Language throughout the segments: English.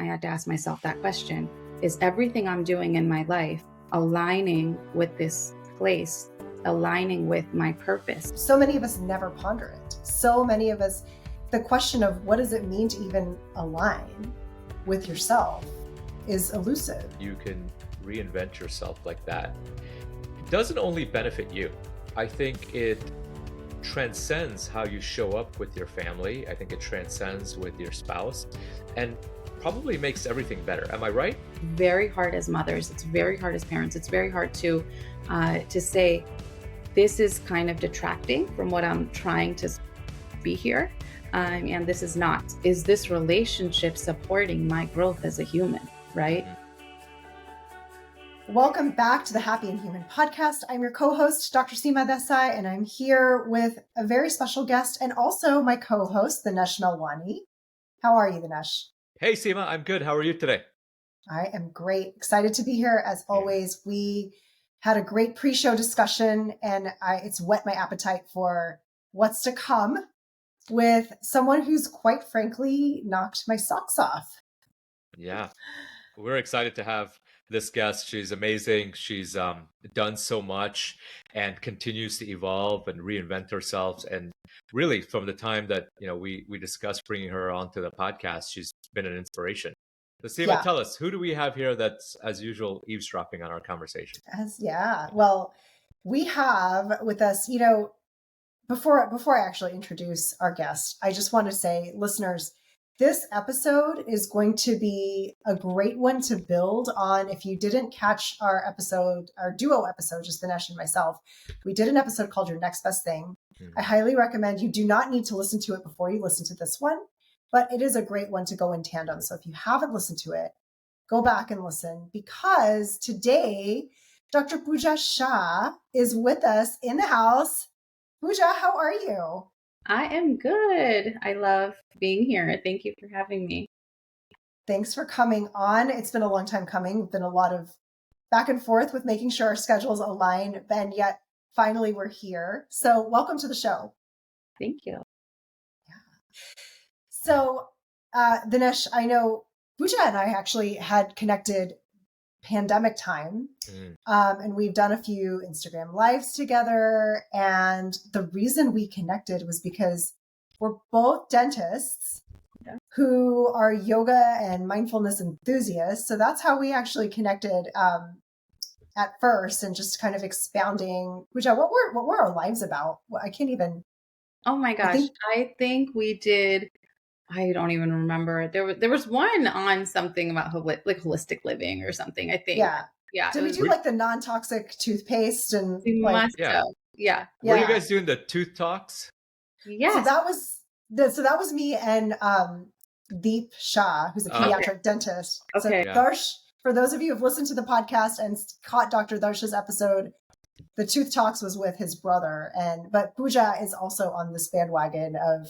I had to ask myself that question. Is everything I'm doing in my life aligning with this place, aligning with my purpose? So many of us never ponder it. So many of us, the question of what does it mean to even align with yourself is elusive. You can reinvent yourself like that. It doesn't only benefit you. I think it transcends how you show up with your family. I think it transcends with your spouse and probably makes everything better. Am I right? Very hard as mothers. It's very hard as parents. It's very hard to say, this is kind of detracting from what I'm trying to be here. And this is not. Is this relationship supporting my growth as a human, right? Welcome back to the Happy and Human podcast. I'm your co-host, Dr. Seema Desai, and I'm here with a very special guest and also my co-host, Dinesh Melwani. How are you, Dinesh? Hey, Seema, I'm good. How are you today? I am great. Excited to be here. As always, we had a great pre-show discussion, and it's whet my appetite for what's to come with someone who's quite frankly knocked my socks off. Yeah, we're excited to have this guest. She's amazing. She's done so much and continues to evolve and reinvent herself. And really, from the time that we discussed bringing her onto the podcast, she's been an inspiration. So, Seema, tell us, who do we have here that's, as usual, eavesdropping on our conversation? Well, we have with us, before I actually introduce our guest, I just want to say, listeners, this episode is going to be a great one to build on. If you didn't catch our duo episode, just Dinesh and myself, we did an episode called Your Next Best Thing. I highly recommend. You do not need to listen to it before you listen to this one, but it is a great one to go in tandem. So if you haven't listened to it, go back and listen, because today, Dr. Puja Shah is with us in the house. Puja, how are you? I am good. I love being here. Thank you for having me. Thanks for coming on. It's been a long time coming. We've been a lot of back and forth with making sure our schedules align, and yet finally we're here. So welcome to the show. Thank you. Yeah. So Dinesh, I know Puja and I actually had connected pandemic time. And we've done a few Instagram lives together. And the reason we connected was because we're both dentists who are yoga and mindfulness enthusiasts. So that's how we actually connected at first, and just kind of expounding. Puja, what were our lives about? I can't even. Oh my gosh. I think we did. I don't even remember. There was one on something about holistic living or something, I think. Yeah. Did we do like the non-toxic toothpaste and we must have. Yeah. Were you guys doing the tooth talks? Yes. So that was me and Deep Shah, who's a pediatric dentist. Okay. So Darsh, for those of you who've listened to the podcast and caught Dr. Darsh's episode, the tooth talks was with his brother, but Puja is also on this bandwagon of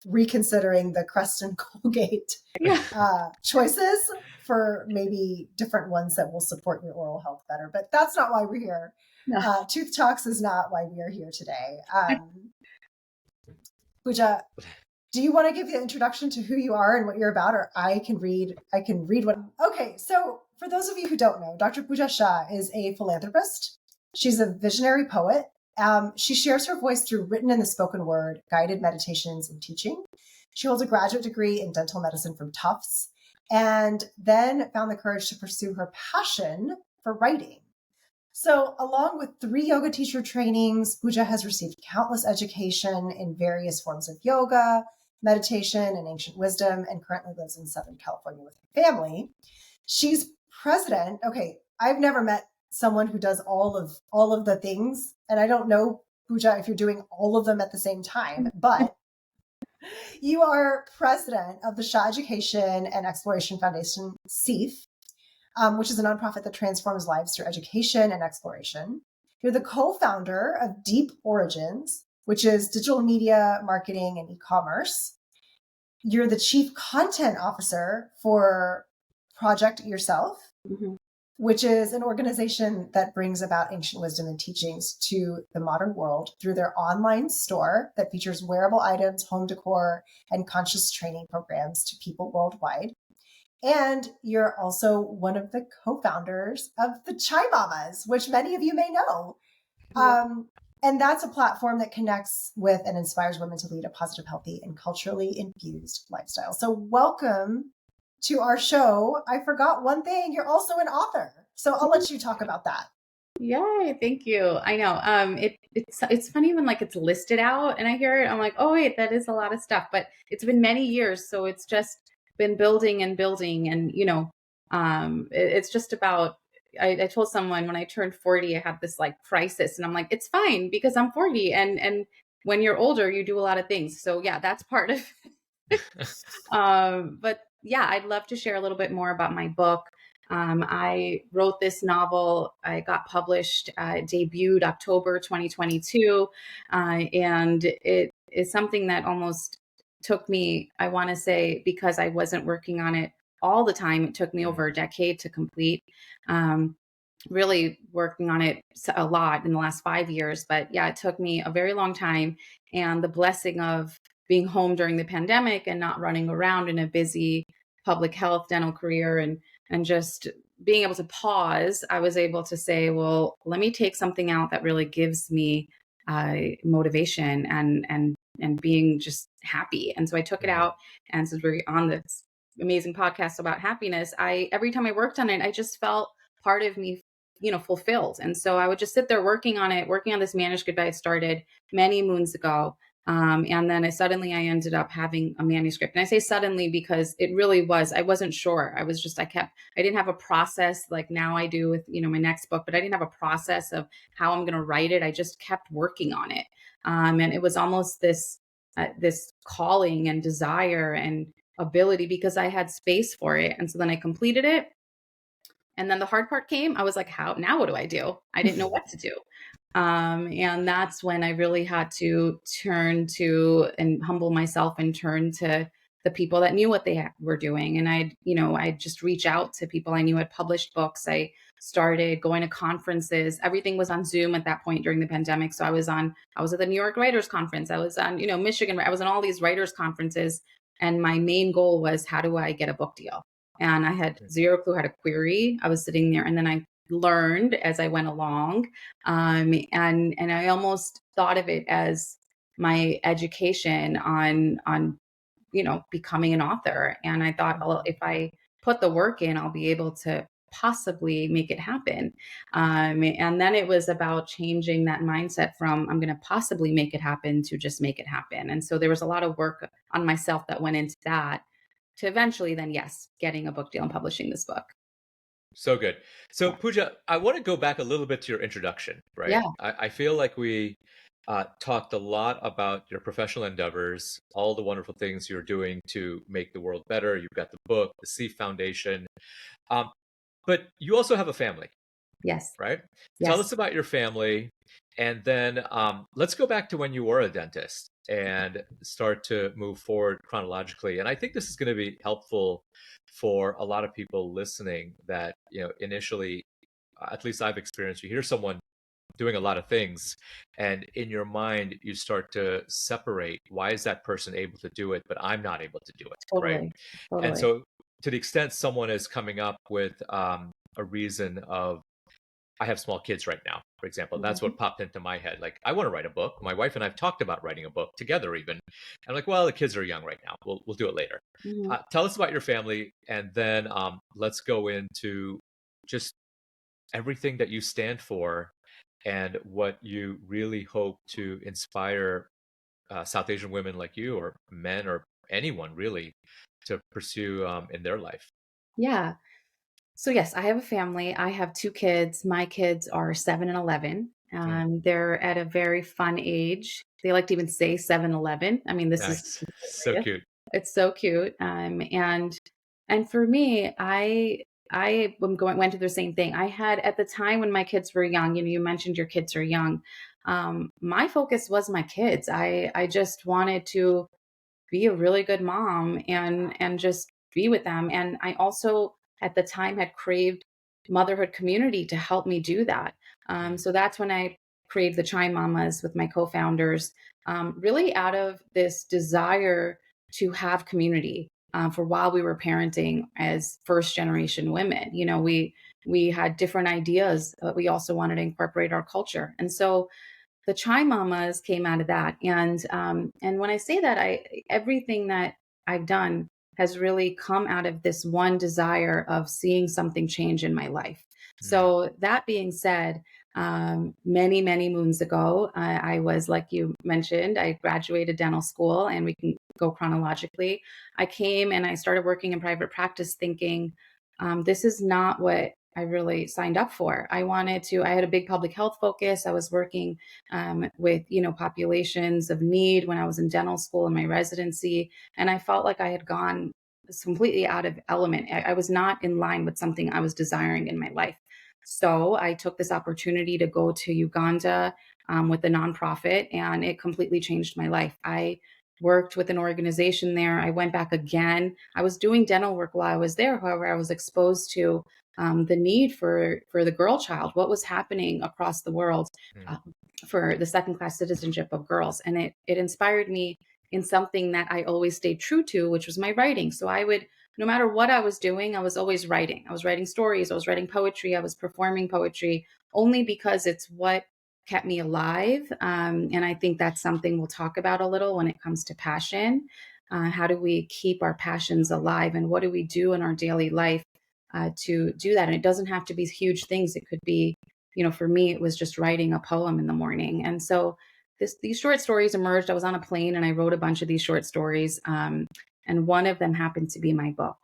reconsidering the Crest and Colgate choices for maybe different ones that will support your oral health better. But that's not why we're here. No. Tooth Talks is not why we are here today. Puja, do you want to give the introduction to who you are and what you're about, or I can read what. Okay, so for those of you who don't know, Dr. Puja Shah is a philanthropist. She's a visionary poet. She shares her voice through written and the spoken word, guided meditations, and teaching. She holds a graduate degree in dental medicine from Tufts, and then found the courage to pursue her passion for writing. So along with 3 yoga teacher trainings, Puja has received countless education in various forms of yoga, meditation, and ancient wisdom, and currently lives in Southern California with her family. She's president. Okay, I've never met someone who does all of the things. And I don't know, Puja, if you're doing all of them at the same time, but you are president of the Shah Education and Exploration Foundation, SEEF, which is a nonprofit that transforms lives through education and exploration. You're the co-founder of Deep Origins, which is digital media marketing and e-commerce. You're the chief content officer for Project Yourself, which is an organization that brings about ancient wisdom and teachings to the modern world through their online store that features wearable items, home decor, and conscious training programs to people worldwide. And you're also one of the co-founders of the Chai Mamas, which many of you may know. And that's a platform that connects with and inspires women to lead a positive, healthy, and culturally infused lifestyle. So welcome to our show. I forgot one thing. You're also an author. So I'll let you talk about that. Yay, thank you. I know. It's funny when like it's listed out and I hear it, I'm like, oh wait, that is a lot of stuff. But it's been many years, so it's just been building and building, and it's just about. I told someone when I turned 40, I had this like crisis, and I'm like, it's fine because I'm 40, and when you're older, you do a lot of things. So yeah, that's part of. But yeah, I'd love to share a little bit more about my book. I wrote this novel. I got published, debuted October 2022. And it is something that almost took me, I want to say, because I wasn't working on it all the time, it took me over a decade to complete. Really working on it a lot in the last 5 years. But yeah, it took me a very long time. And the blessing of being home during the pandemic and not running around in a busy public health dental career, and just being able to pause, I was able to say, well, let me take something out that really gives me motivation and being just happy. And so I took it out, and since we're on this amazing podcast about happiness, I every time I worked on it, I just felt part of me fulfilled. And so I would just sit there working on it, working on this manuscript I had started many moons ago. And then I ended up having a manuscript. And I say suddenly because it really was, I wasn't sure. I didn't have a process like now I do with, my next book, but I didn't have a process of how I'm going to write it. I just kept working on it. And it was almost this calling and desire and ability because I had space for it. And so then I completed it. And then the hard part came. I was like, now what do I do? I didn't know what to do. And that's when I really had to turn to and humble myself and turn to the people that knew what they were doing. And I'd just reach out to people I knew had published books. I started going to conferences. Everything was on Zoom at that point during the pandemic. So I was at the New York Writers Conference. I was on, Michigan. I was on all these writers conferences. And my main goal was, how do I get a book deal? And I had zero clue how to query. I was sitting there, and then I learned as I went along. And I almost thought of it as my education on becoming an author. And I thought, well, if I put the work in, I'll be able to possibly make it happen. And then it was about changing that mindset from I'm going to possibly make it happen to just make it happen. And so there was a lot of work on myself that went into that to eventually then, yes, getting a book deal and publishing this book. So good. So Pooja, I want to go back a little bit to your introduction, right? Yeah. I feel like we talked a lot about your professional endeavors, all the wonderful things you're doing to make the world better. You've got the book, the C Foundation, but you also have a family. Yes. Right? Yes. Tell us about your family, and then let's go back to when you were a dentist and start to move forward chronologically. And I think this is going to be helpful for a lot of people listening that, initially, at least I've experienced, you hear someone doing a lot of things, and in your mind, you start to separate, why is that person able to do it, but I'm not able to do it, right? Totally. And so to the extent someone is coming up with a reason of, I have small kids right now, for example. That's what popped into my head. Like, I want to write a book. My wife and I have talked about writing a book together, even. I'm like, well, the kids are young right now. We'll do it later. Tell us about your family, and then let's go into just everything that you stand for and what you really hope to inspire South Asian women like you, or men, or anyone really, to pursue in their life. Yeah. So yes, I have a family. I have two kids. My kids are 7 and 11. They're at a very fun age. They like to even say 7-11. I mean, this is Nice. So cute. it's so cute. And for me, I went through the same thing. I had at the time when my kids were young. You mentioned your kids are young. My focus was my kids. I just wanted to be a really good mom and just be with them. And I also at the time had craved motherhood community to help me do that. So that's when I created the Chai Mamas with my co-founders, really out of this desire to have community. for while we were parenting as first generation women. We had different ideas, but we also wanted to incorporate our culture. And so the chai mamas came out of that. And when I say that, I everything that I've done has really come out of this one desire of seeing something change in my life. Mm, So that being said, many many moons ago, I was, like you mentioned, I graduated dental school, and we can go chronologically. I came and I started working in private practice, thinking this is not what I really signed up for. I had a big public health focus. I was working with populations of need when I was in dental school in my residency, and I felt like I had gone completely out of element. I was not in line with something I was desiring in my life. So I took this opportunity to go to Uganda with a nonprofit, and it completely changed my life. I worked with an organization there. I went back again. I was doing dental work while I was there. However, I was exposed to the need for the girl child, what was happening across the world mm, uh, for the second class citizenship of girls. And it inspired me in something that I always stayed true to, which was my writing. So I would, no matter what I was doing, I was always writing. I was writing stories, I was writing poetry, I was performing poetry, only because it's what kept me alive. And I think that's something we'll talk about a little when it comes to passion. How do we keep our passions alive, and what do we do in our daily life to do that? And it doesn't have to be huge things. It could be, for me, it was just writing a poem in the morning. And so these short stories emerged. I was on a plane and I wrote a bunch of these short stories. And one of them happened to be my book.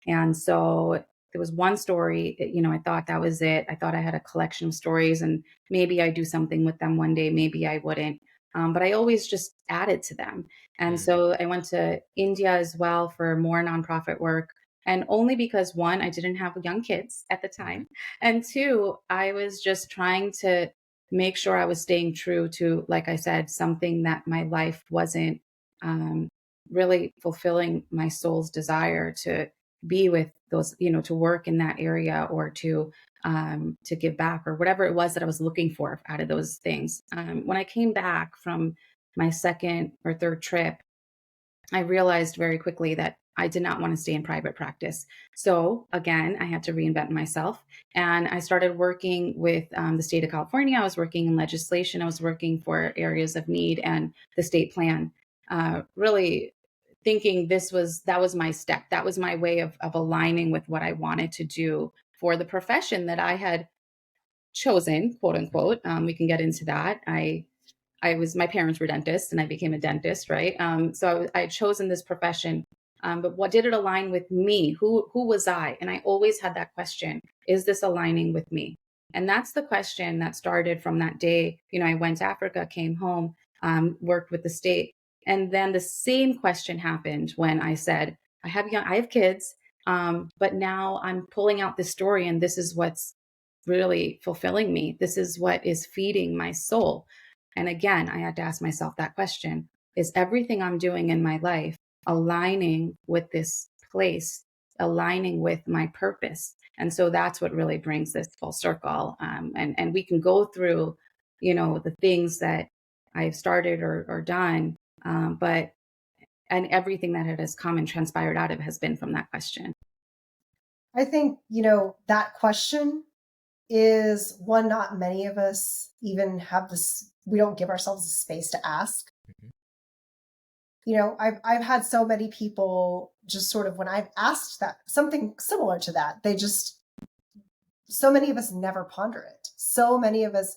And so there was one story, I thought that was it. I thought I had a collection of stories, and maybe I'd do something with them one day, maybe I wouldn't. But I always just added to them. And mm, so I went to India as well for more nonprofit work. And only because, one, I didn't have young kids at the mhm, time. And two, I was just trying to make sure I was staying true to, like I said, something that my life wasn't um, really fulfilling my soul's desire to be with those, to work in that area, or to give back, or whatever it was that I was looking for out of those things. When I came back from my second or third trip, I realized very quickly that I did not want to stay in private practice. So again, I had to reinvent myself, and I started working with the state of California. I was working in legislation. I was working for areas of need and the state plan. Really thinking that was my step. That was my way of aligning with what I wanted to do for the profession that I had chosen, quote unquote. We can get into that. My parents were dentists, and I became a dentist, right? So I had chosen this profession. But what did it align with me? Who was I? And I always had that question: is this aligning with me? And that's the question that started from that day. I went to Africa, came home, worked with the state, and then the same question happened when I said, I have kids, but now I'm pulling out this story, and this is what's really fulfilling me. This is what is feeding my soul. And again, I had to ask myself that question: is everything I'm doing in my life aligning with this place, aligning with my purpose? And so that's what really brings this full circle. And we can go through, the things that I've started or done, but and everything that it has come and transpired out of has been from that question. I think, that question is one not many of us even have this, we don't give ourselves the space to ask. mhm, I've had so many people just sort of, when I've asked that something similar to that, they just, so many of us never ponder it. So many of us,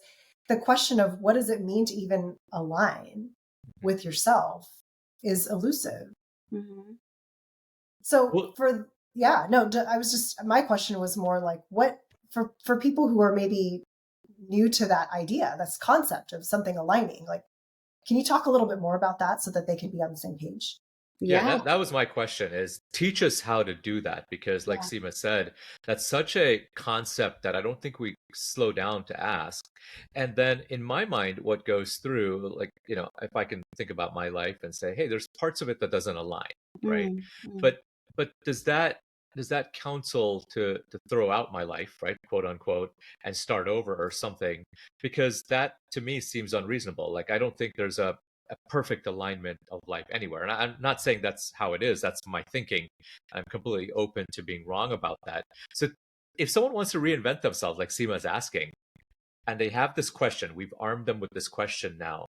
the question of what does it mean to even align mhm. with yourself is elusive. Mhm. So Well, yeah, no, I was just, my question was more like, what, for people who are maybe new to that idea, that's concept of something aligning, like, can you talk a little bit more about that so that they can be on the same page? yeah, Yeah. that was my question, is teach us how to do that, because like Yeah. Seema said, that's such a concept that I don't think we slow down to ask. And then in my mind, what goes through, like, if I can think about my life and say, hey, there's parts of it that doesn't align, right? Mm, mm, But does that counsel to throw out my life, right, quote unquote, and start over or something? Because that to me seems unreasonable. Like, I don't think there's a a perfect alignment of life anywhere. And I'm not saying that's how it is. That's my thinking. I'm completely open to being wrong about that. So if someone wants to reinvent themselves, like Seema's asking, and they have this question, we've armed them with this question now.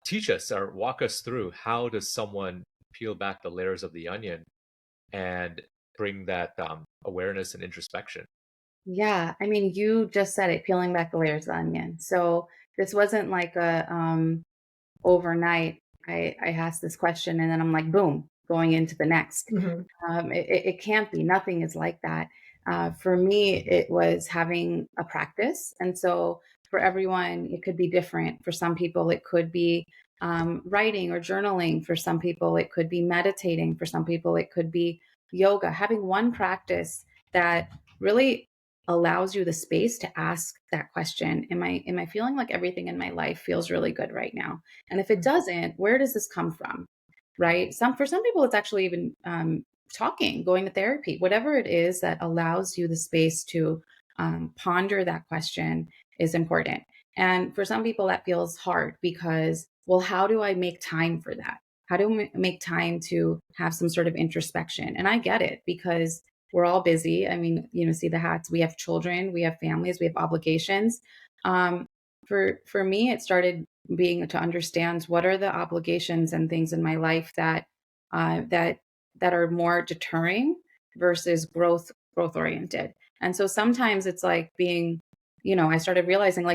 Teach us or walk us through, how does someone peel back the layers of the onion and bring that awareness and introspection? Yeah, I mean, you just said it, peeling back the layers of the onion. So this wasn't like a overnight. I asked this question and then I'm like, boom, going into the next. Hmm. It can't be. Nothing is like that. For me, it was having a practice. And so for everyone, it could be different. For some people, it could be writing or journaling. For some people, it could be meditating. For some people, it could be yoga. Having one practice that really allows you the space to ask that question. Am I feeling like everything in my life feels really good right now? And if it doesn't, where does this come from? Right? For some people, it's actually even talking, going to therapy, whatever it is that allows you the space to ponder that question is important. And for some people, that feels hard because, well, how do I make time for that? How do I make time to have some sort of introspection? And I get it because we're all busy. I mean, see the hats. We have children, we have families, we have obligations. Um, for me, it started being to understand what are the obligations and things in my life that uh, that that are more deterring versus growth oriented. And so sometimes it's like being, I started realizing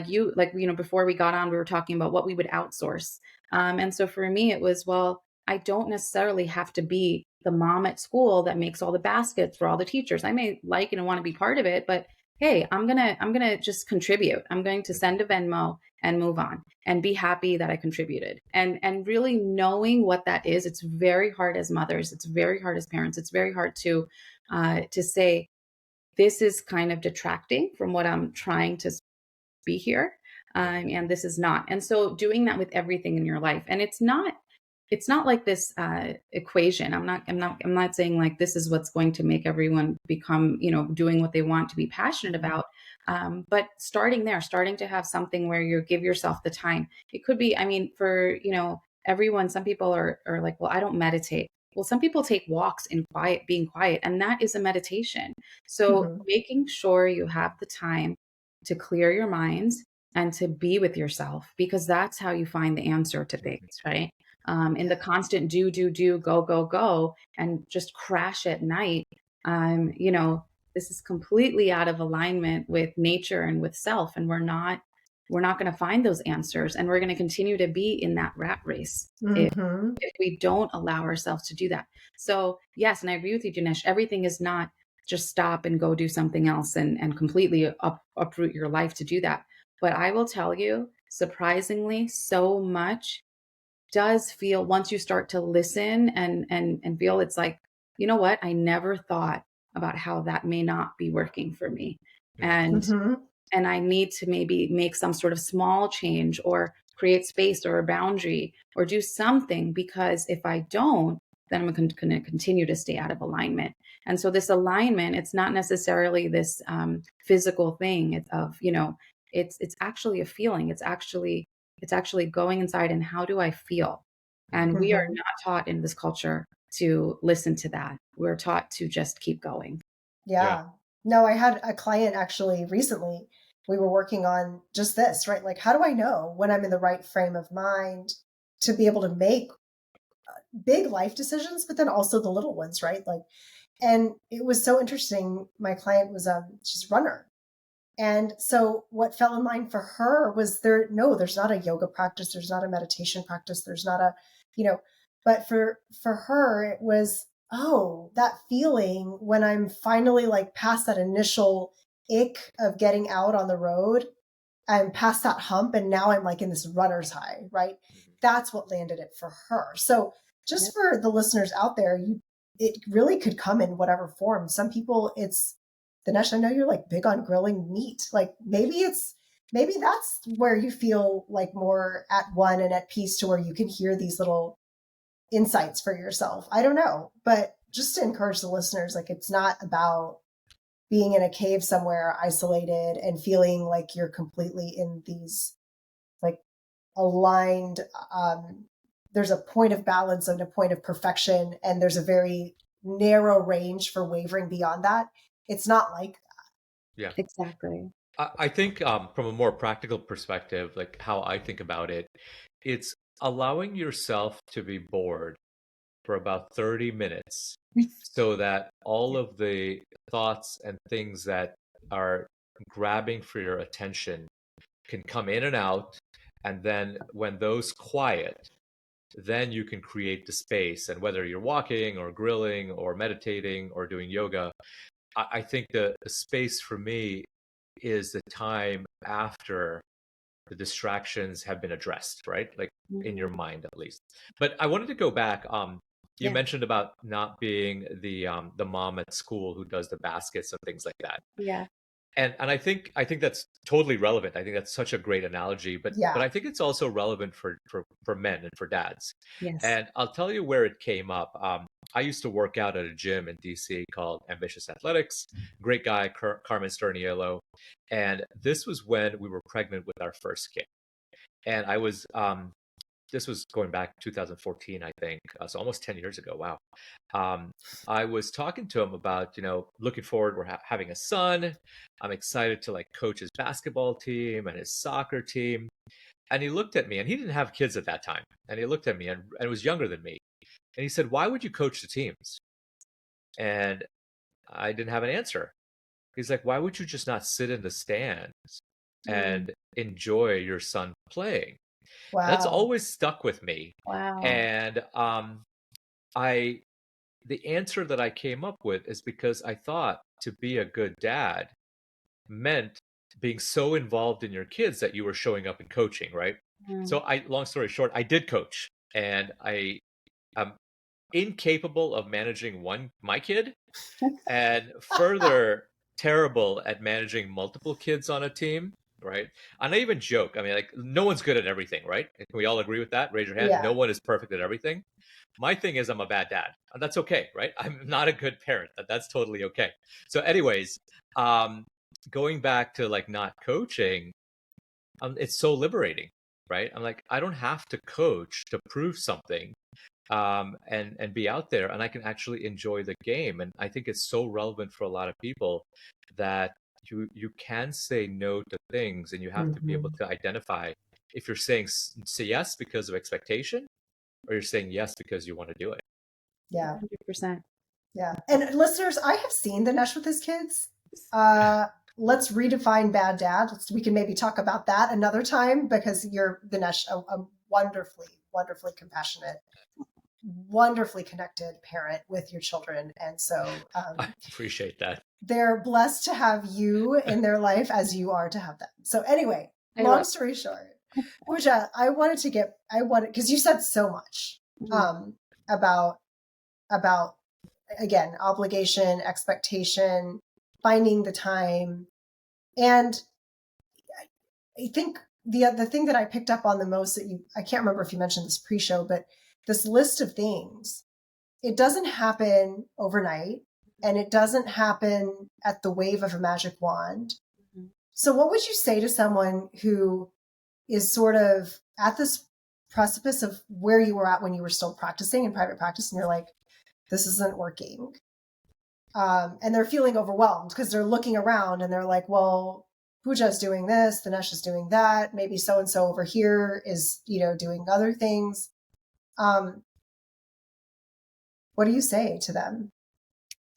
before we got on, we were talking about what we would outsource. And so for me, it was, well, I don't necessarily have to be the mom at school that makes all the baskets for all the teachers. I may like and want to be part of it, but hey, I'm gonna just contribute. I'm going to send a Venmo and move on and be happy that I contributed. And really knowing what that is, it's very hard as mothers, it's very hard as parents, it's very hard to say this is kind of detracting from what I'm trying to be here. And this is not. And so doing that with everything in your life. And it's not like this equation. I'm not saying like this is what's going to make everyone become, doing what they want to be passionate about. But starting there, starting to have something where you give yourself the time. It could be, I mean, for, everyone, some people are like, well, I don't meditate. Well, some people take walks in quiet, being quiet, and that is a meditation. So Hmm. making sure you have the time to clear your minds and to be with yourself, because that's how you find the answer to things, right? In the constant do, go, and just crash at night, this is completely out of alignment with nature and with self. And we're not going to find those answers. And we're going to continue to be in that rat race Hmm. if we don't allow ourselves to do that. So yes, and I agree with you, Dinesh, everything is not just stop and go do something else and completely uproot your life to do that. But I will tell you, surprisingly, so much does feel once you start to listen and feel, it's like, you know what, I never thought about how that may not be working for me. Mm. and Hmm. and I need to maybe make some sort of small change or create space or a boundary or do something, because if I don't, then I'm going to continue to stay out of alignment. And so this alignment, it's not necessarily this physical thing it's actually a feeling. It's actually going inside and how do I feel? And we are Hmm. not taught in this culture to listen to that. We're taught to just keep going. Yeah. Yeah. No, I had a client actually recently. We were working on just this, right? Like, how do I know when I'm in the right frame of mind to be able to make big life decisions, but then also the little ones, right? Like, and it was so interesting. My client was she's a runner. And so what fell in line for her was there's not a yoga practice, there's not a meditation practice, there's not a, you know, but for her it was, oh, that feeling when I'm finally like past that initial ick of getting out on the road, I'm past that hump and now I'm like in this runner's high, right? That's what landed it for her. So just Yep. for the listeners out there, it really could come in whatever form. Some people it's Dinesh, I know you're like big on grilling meat. Like maybe that's where you feel like more at one and at peace to where you can hear these little insights for yourself. I don't know. But just to encourage the listeners, like it's not about being in a cave somewhere isolated and feeling like you're completely in these like aligned there's a point of balance and a point of perfection, and there's a very narrow range for wavering beyond that. It's not like Yeah. Exactly. I think from a more practical perspective, like how I think about it, it's allowing yourself to be bored for about 30 minutes so that all that. of the thoughts and things that are grabbing for your attention can come in and out. And then when those quiet, then you can create the space. And whether you're walking or grilling or meditating or doing yoga, I think the space for me is the time after the distractions have been addressed, right? Like in your Mhm. mind at least. But I wanted to go back. You Yeah. mentioned about not being the mom at school who does the baskets and things like that. Yeah. And I think that's totally relevant. I think that's such a great analogy, but Yeah. I think it's also relevant for men and for dads. Yes. And I'll tell you where it came up. I used to work out at a gym in DC called Ambitious Athletics. Great guy, Carmen Sterniello. And this was when we were pregnant with our first kid. And I was this was going back 2014, I think, so almost 10 years ago. Wow. Um, I was talking to him about, looking forward. We're having a son. I'm excited to like coach his basketball team and his soccer team. And he looked at me, and he didn't have kids at that time. And he looked at me and was younger than me. And he said, "Why would you coach the teams?" And I didn't have an answer. He's like, "Why would you just not sit in the stands Mm. and enjoy your son playing?" That's Wow. always stuck with me. Wow. And I the answer that I came up with is because I thought to be a good dad meant being so involved in your kids that you were showing up and coaching, right? So Mm. long story short, I did coach, and I am incapable of managing my kid, and further terrible at managing multiple kids on a team, right? And I even joke. I mean, like, no one's good at everything, right? Can we all agree with that? Raise your hand. Yeah. No one is perfect at everything. My thing is I'm a bad dad, and that's okay, right? I'm not a good parent. That's totally okay. So, anyways, um, going back to like not coaching, it's so liberating, right? I'm like, I don't have to coach to prove something, and be out there, and I can actually enjoy the game. And I think it's so relevant for a lot of people that you can say no to things, and you have to be able Mhm. to identify if you're saying say yes because of expectation, or you're saying yes because you want to do it. Yeah. 100%. Yeah. And listeners, I have seen Dinesh with his kids. Uh, let's redefine bad dad. We can maybe talk about that another time, because you're, Dinesh, a wonderfully, wonderfully compassionate, wonderfully connected parent with your children. And so I appreciate that. they're blessed to have you in their life as you are to have them. So anyway, I long love story short, Pooja, because you said so much Mhm. um, about about again, obligation, expectation, finding the time. And I think the thing that I picked up on the most, I can't remember if you mentioned this pre-show, but this list of things, it doesn't happen overnight, and it doesn't happen at the wave of a magic wand. Mhm. So what would you say to someone who is sort of at this precipice of where you were at when you were still practicing in private practice, and you're like, this isn't working? And they're feeling overwhelmed because they're looking around and they're like, well, Pooja's doing this, Dinesh is doing that, maybe so and so over here is, doing other things. Um, what do you say to them?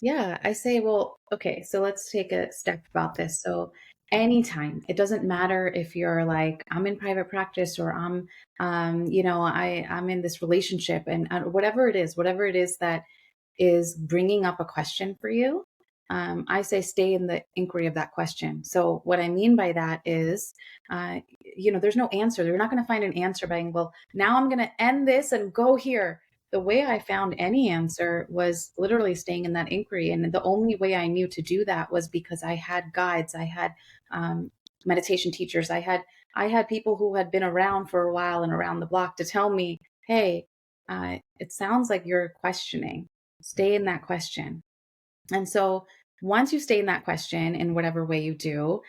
Yeah, I say, well, okay, so let's take a step about this. So anytime, it doesn't matter if you're like, I'm in private practice, or I'm in this relationship, and whatever it is that is bringing up a question for you. I say stay in the inquiry of that question. So what I mean by that is, there's no answer. You're not going to find an answer by, well, now I'm going to end this and go here. The way I found any answer was literally staying in that inquiry. And the only way I knew to do that was because I had guides, I had meditation teachers, I had people who had been around for a while and around the block to tell me, hey, it sounds like you're questioning. Stay in that question. And so once you stay in that question in whatever way you do,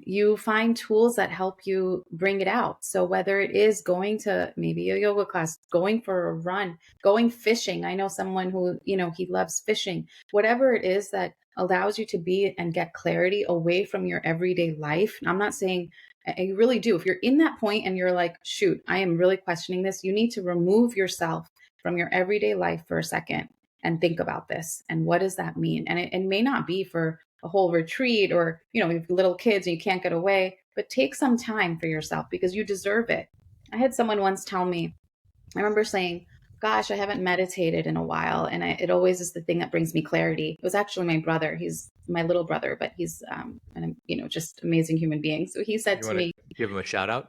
you find tools that help you bring it out. So whether it is going to maybe a yoga class, going for a run, going fishing. I know someone who, he loves fishing. Whatever it is that allows you to be and get clarity away from your everyday life. I'm not saying you really do. If you're in that point and you're like, shoot, I am really questioning this, you need to remove yourself from your everyday life for a second and think about this. And what does that mean? And it may not be for a whole retreat or, you have little kids and you can't get away, but take some time for yourself because you deserve it. I had someone once tell me, I remember saying, gosh, I haven't meditated in a while. And it always is the thing that brings me clarity. It was actually my brother. He's my little brother, but he's, just amazing human being. So he said You to want to me, give him a shout out?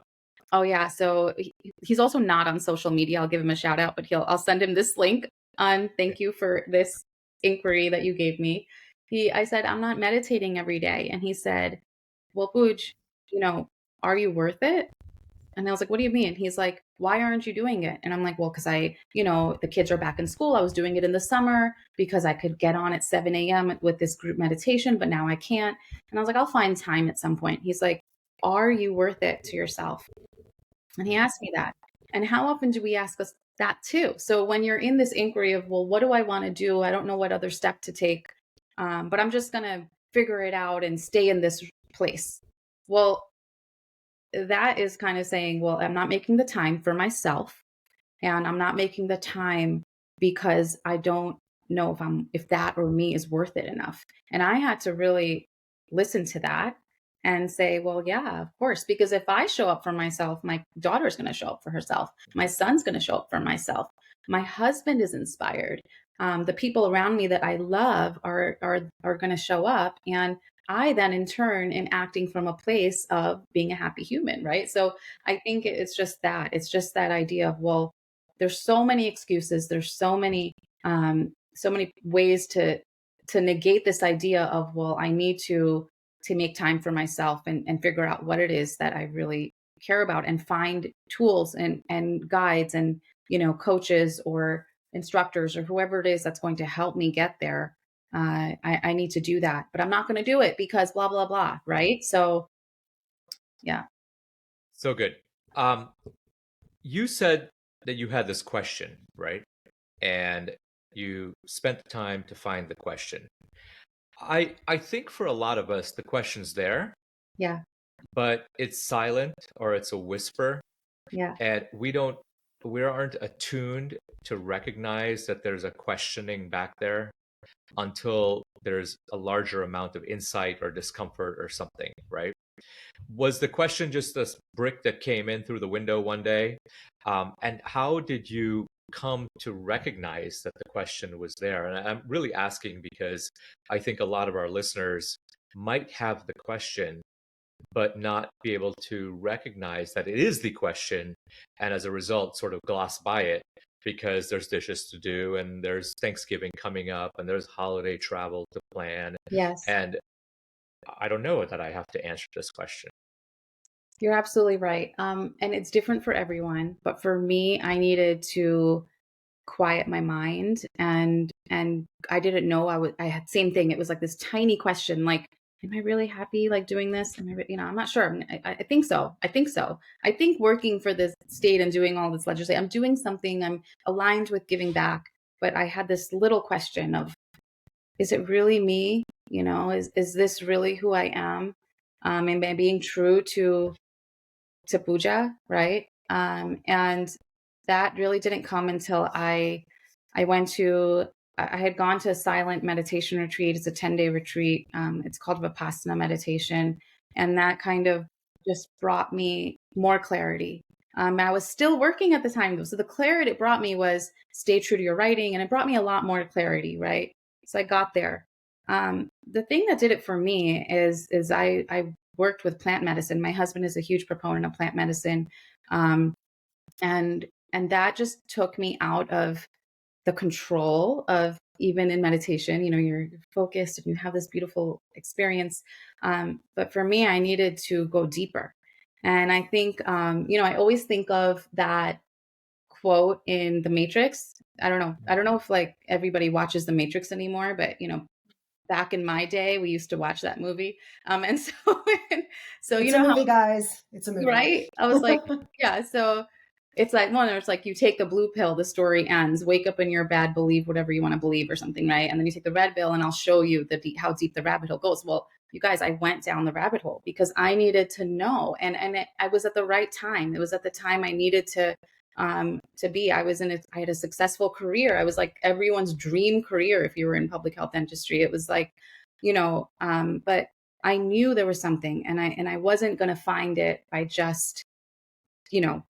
oh yeah. So he's also not on social media. I'll give him a shout out, but I'll send him this link on thank you for this inquiry that you gave me. I said, I'm not meditating every day. And he said, well, Pooj, are you worth it? And I was like, what do you mean? He's like, why aren't you doing it? And I'm like, well, because the kids are back in school. I was doing it in the summer because I could get on at 7 a.m. with this group meditation, but now I can't. And I was like, I'll find time at some point. He's like, are you worth it to yourself? And he asked me that. And how often do we ask us that too? So when you're in this inquiry of, well, what do I want to do? I don't know what other step to take, but I'm just going to figure it out and stay in this place. Well, that is kind of saying, well, I'm not making the time for myself and I'm not making the time because I don't know if that or me is worth it enough. And I had to really listen to that and say, well, yeah, of course, because if I show up for myself, my daughter's going to show up for herself. My son's going to show up for myself. My husband is inspired. The people around me that I love are going to show up, and I then in turn am acting from a place of being a happy human, right? So I think it's just that. It's just that idea of, well, there's so many excuses. There's so many ways to negate this idea of, well, I need to make time for myself and figure out what it is that I really care about and find tools and guides and, coaches or instructors or whoever it is that's going to help me get there. I need to do that, but I'm not going to do it because blah, blah, blah. Right. So yeah. So good. You said that you had this question, right? And you spent the time to find the question. I think for a lot of us, the question's there, Yeah. but it's silent or it's a whisper, Yeah. and we aren't attuned to recognize that there's a questioning back there until there's a larger amount of insight or discomfort or something, right? Was the question just this brick that came in through the window one day? And how did you come to recognize that the question was there? And I'm really asking because I think a lot of our listeners might have the question, but not be able to recognize that it is the question. And as a result, sort of gloss by it because there's dishes to do and there's Thanksgiving coming up and there's holiday travel to plan. Yes. And I don't know that I have to answer this question. You're absolutely right. And it's different for everyone, but for me, I needed to quiet my mind and I didn't know I had same thing. It was like this tiny question, like, am I really happy like doing this? I'm not sure. I think so. I think so. I think working for this state and doing all this legislation, I'm doing something, I'm aligned with giving back. But I had this little question of, is it really me? Is this really who I am? Am I being true to puja, right? And that really didn't come until I went to I had gone to a silent meditation retreat. It's a 10-day retreat. It's called Vipassana meditation, and that kind of just brought me more clarity. I was still working at the time, so the clarity it brought me was stay true to your writing, and it brought me a lot more clarity, right? So I got there. The thing that did it for me is I worked with plant medicine. My husband is a huge proponent of plant medicine. Um, and that just took me out of the control of even in meditation, you're focused and you have this beautiful experience. But for me, I needed to go deeper. And I think, I always think of that quote in The Matrix. I don't know. I don't know if like everybody watches The Matrix anymore, but back in my day, we used to watch that movie. And so, so you It's a know how, movie, guys. It's a movie. right? I was like, yeah. So it's like, one, it's like you take the blue pill, the story ends. Wake up in your bad, believe whatever you want to believe or something, right? And then you take the red pill, and I'll show you how deep the rabbit hole goes. Well, you guys, I went down the rabbit hole because I needed to know, and I was at the right time. It was at the time I needed to be. I had a successful career. I was like everyone's dream career if you were in public health dentistry. It was like, but I knew there was something, and I wasn't going to find it by just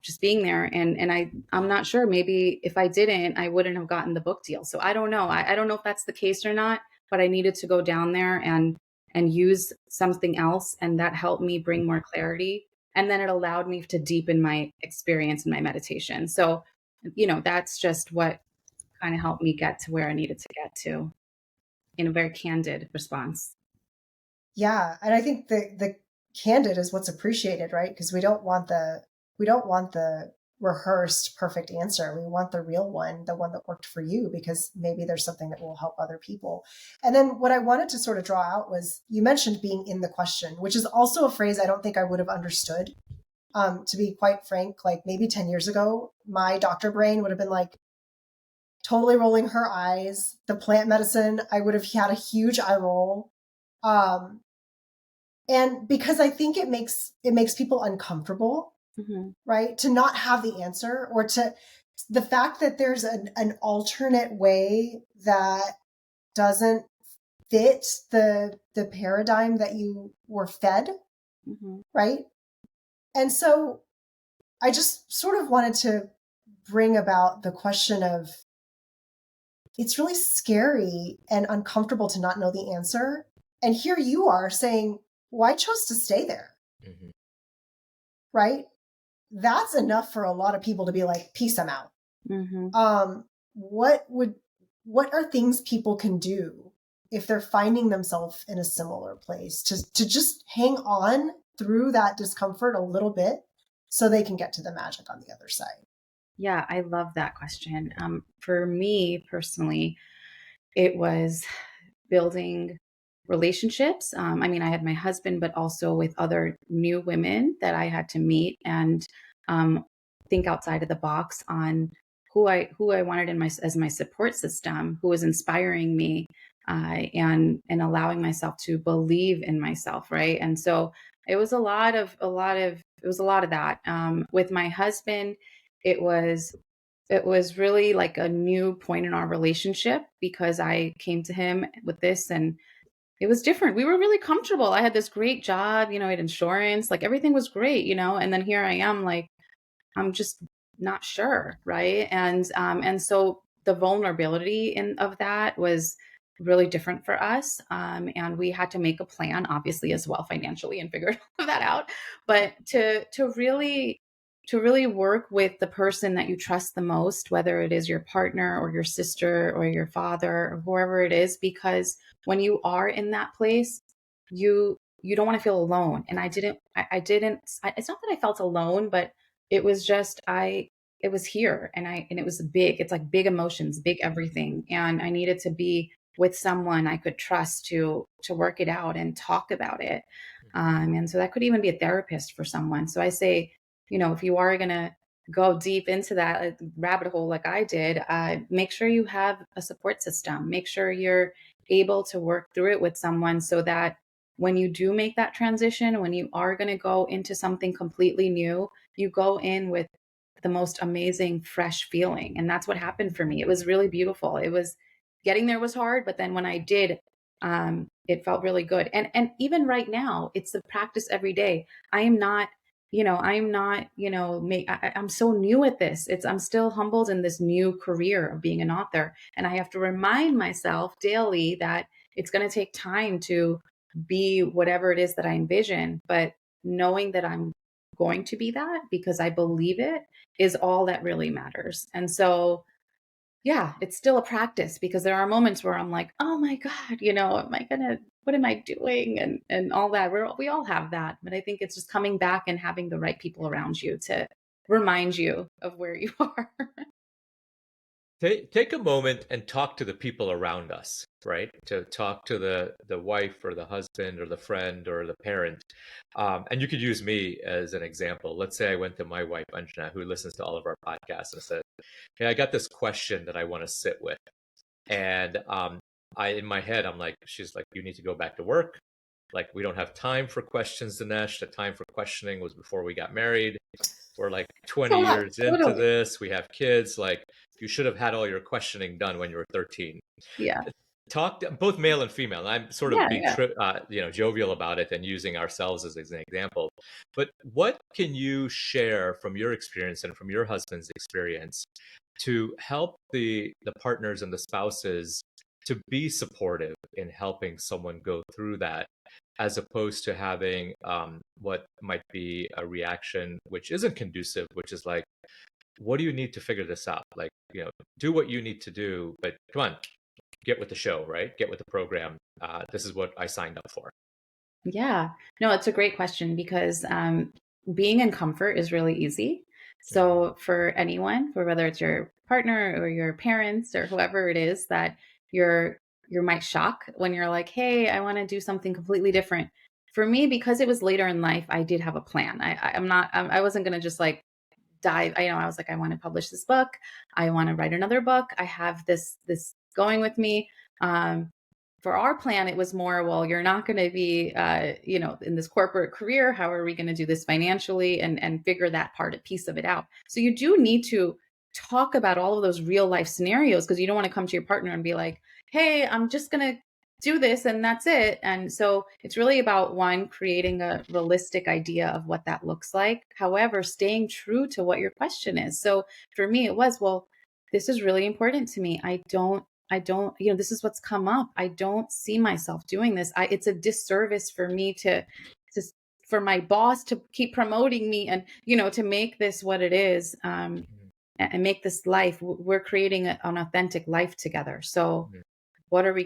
just being there. And I'm not sure, maybe if I didn't, I wouldn't have gotten the book deal. So I don't know. I don't know if that's the case or not, but I needed to go down there and use something else. And that helped me bring more clarity. And then it allowed me to deepen my experience in my meditation. So, that's just what kind of helped me get to where I needed to get to in a very candid response. Yeah, and I think the candid is what's appreciated, right? Because we don't want the rehearsed perfect answer. We want the real one, the one that worked for you, because maybe there's something that will help other people. And then what I wanted to sort of draw out was, you mentioned being in the question, which is also a phrase I don't think I would have understood. To be quite frank, like maybe 10 years ago, my doctor brain would have been like totally rolling her eyes. The plant medicine, I would have had a huge eye roll. And because I think it makes people uncomfortable, right? To not have the answer, or to the fact that there's an alternate way that doesn't fit the paradigm that you were fed, right? And so I just sort of wanted to bring about the question of, it's really scary and uncomfortable to not know the answer. And here you are saying, well, I chose to stay there. Right? That's enough for a lot of people to be like, peace, I'm out. What are things people can do if they're finding themselves in a similar place to just hang on through that discomfort a little bit so they can get to the magic on the other side? Yeah, I love that question. For me personally, it was building relationships. I mean, I had my husband, but also with other new women that I had to meet and think outside of the box on who I wanted as my support system, who was inspiring me, and allowing myself to believe in myself, right? And so it was a lot of that. With my husband, it was really like a new point in our relationship because I came to him with this, and it was different. We were really comfortable. I had this great job, I had insurance, like everything was great, and then here I am, like, I'm just not sure, right? And so the vulnerability of that was really different for us, and we had to make a plan, obviously, as well financially, and figure that out. But to really work with the person that you trust the most, whether it is your partner or your sister or your father or whoever it is, because when you are in that place, you don't want to feel alone. And it's not that I felt alone, but it was just it was here, and it was big. It's like big emotions, big everything. And I needed to be with someone I could trust to work it out and talk about it. And so that could even be a therapist for someone. So I say, if you are going to go deep into that rabbit hole like I did, make sure you have a support system. Make sure you're able to work through it with someone so that when you do make that transition, when you are going to go into something completely new, you go in with the most amazing, fresh feeling. And that's what happened for me. It was really beautiful. It was getting there was hard, but then when I did, it felt really good. And even right now, it's the practice every day. I am not I'm not, I'm so new at this. I'm still humbled in this new career of being an author. And I have to remind myself daily that it's going to take time to be whatever it is that I envision. But knowing that I'm going to be that because I believe it is all that really matters. And so, yeah, it's still a practice because there are moments where I'm like, oh my God, what am I doing? And all that. We all have that. But I think it's just coming back and having the right people around you to remind you of where you are. Take a moment and talk to the people around us. right? To talk to the wife or the husband or the friend or the parent. And you could use me as an example. Let's say I went to my wife, Anjana, who listens to all of our podcasts, and said, hey, I got this question that I want to sit with. And in my head, I'm like, she's like, you need to go back to work. Like, we don't have time for questions, Dinesh. The time for questioning was before we got married. We're like 20 Yeah, years into totally. this. We have kids. Like, you should have had all your questioning done when you were 13. Yeah. Talk to, both male and female. I'm sort of Yeah, being yeah. jovial about it and using ourselves as an example. But what can you share from your experience and from your husband's experience to help the partners and the spouses to be supportive in helping someone go through that, as opposed to having what might be a reaction which isn't conducive, which is like, what do you need to figure this out? Like, do what you need to do, but come on, get with the show, right? Get with the program. This is what I signed up for. Yeah. No, it's a great question because being in comfort is really easy. Mhm. So for anyone, for whether it's your partner or your parents or whoever it is that you're you might shock when you're like, hey, I want to do something completely different. For me, because it was later in life, I did have a plan. I'm not. I wasn't gonna just like dive. I was like, I want to publish this book. I want to write another book. I have this going with me. Um, for our plan, it was more, well, you're not going to be, in this corporate career. How are we going to do this financially and figure that piece of it out? So you do need to talk about all of those real life scenarios because you don't want to come to your partner and be like, hey, I'm just going to do this and that's it. And so it's really about one, creating a realistic idea of what that looks like. However, staying true to what your question is. So for me, it was, well, this is really important to me. I don't, this is what's come up. I don't see myself doing this. It's a disservice for me to, for my boss to keep promoting me and, to make this what it is, and make this life. We're creating an authentic life together. So Mhm. how are we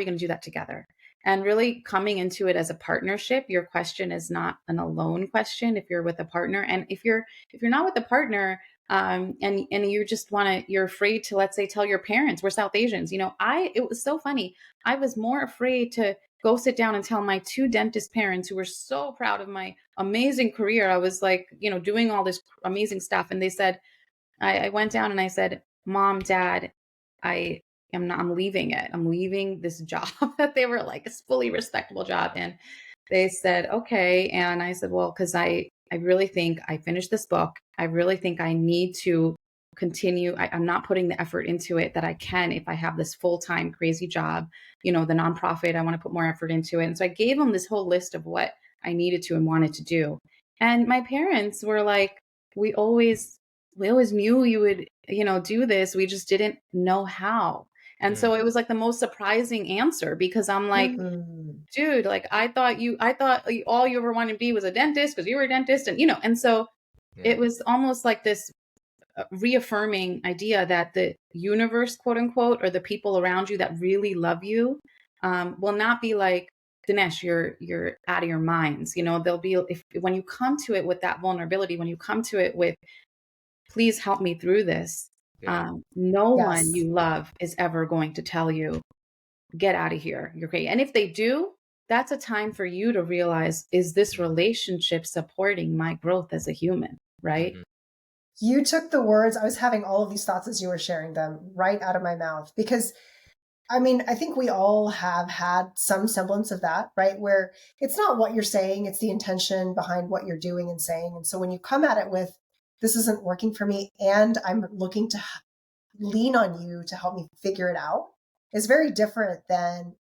going to do that together? And really coming into it as a partnership. Your question is not an alone question if you're with a partner. And if you're not with a partner, and you just you're afraid to, let's say, tell your parents. We're South Asians. It was so funny. I was more afraid to go sit down and tell my two dentist parents who were so proud of my amazing career. I was like, doing all this amazing stuff. And they said, I went down and I said, Mom, Dad, I I'm leaving it. I'm leaving this job that they were like, it's fully respectable job. And they said, okay. And I said, well, because I really think I finished this book. I really think I need to continue. I'm not putting the effort into it that I can if I have this full-time crazy job, the nonprofit. I want to put more effort into it. And so I gave them this whole list of what I needed to and wanted to do. And my parents were like, we always we always knew you would, do this. We just didn't know how. And Mm. so it was like the most surprising answer because I'm like, Hmm. dude, like I thought all you ever wanted to be was a dentist because you were a dentist. And so Yeah. it was almost like this reaffirming idea that the universe, quote unquote, or the people around you that really love you, will not be like, Dinesh, you're out of your minds. They'll be, if when you come to it with that vulnerability, when you come to it with, please help me through this. Yeah. No one Yes. you love is ever going to tell you, get out of here. You're great. And if they do, that's a time for you to realize, is this Mhm. relationship supporting my growth as a human? Right. Mhm. You took the words, I was having all of these thoughts as you were sharing them right out of my mouth because I mean, I think we all have had some semblance of that, right? Where it's not what you're saying, it's the intention behind what you're doing and saying. And so when you come at it with, this isn't working for me, and I'm looking to lean on you to help me figure it out, is very different than,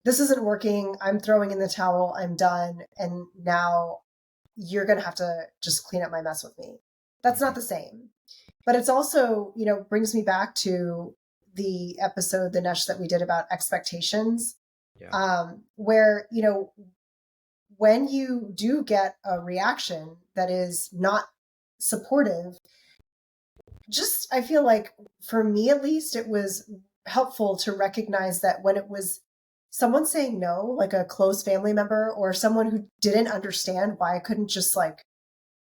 this isn't working, I'm throwing in the towel, I'm done, and now you're going to have to just clean up my mess with me. That's Mhm. not the same. But it's also, brings me back to the episode, the Nesh, that we did about expectations, Yeah. where, when you do get a reaction that is not supportive, just, I feel like for me at least, it was helpful to recognize that when it was someone saying no, like a close family member or someone who didn't understand why I couldn't just like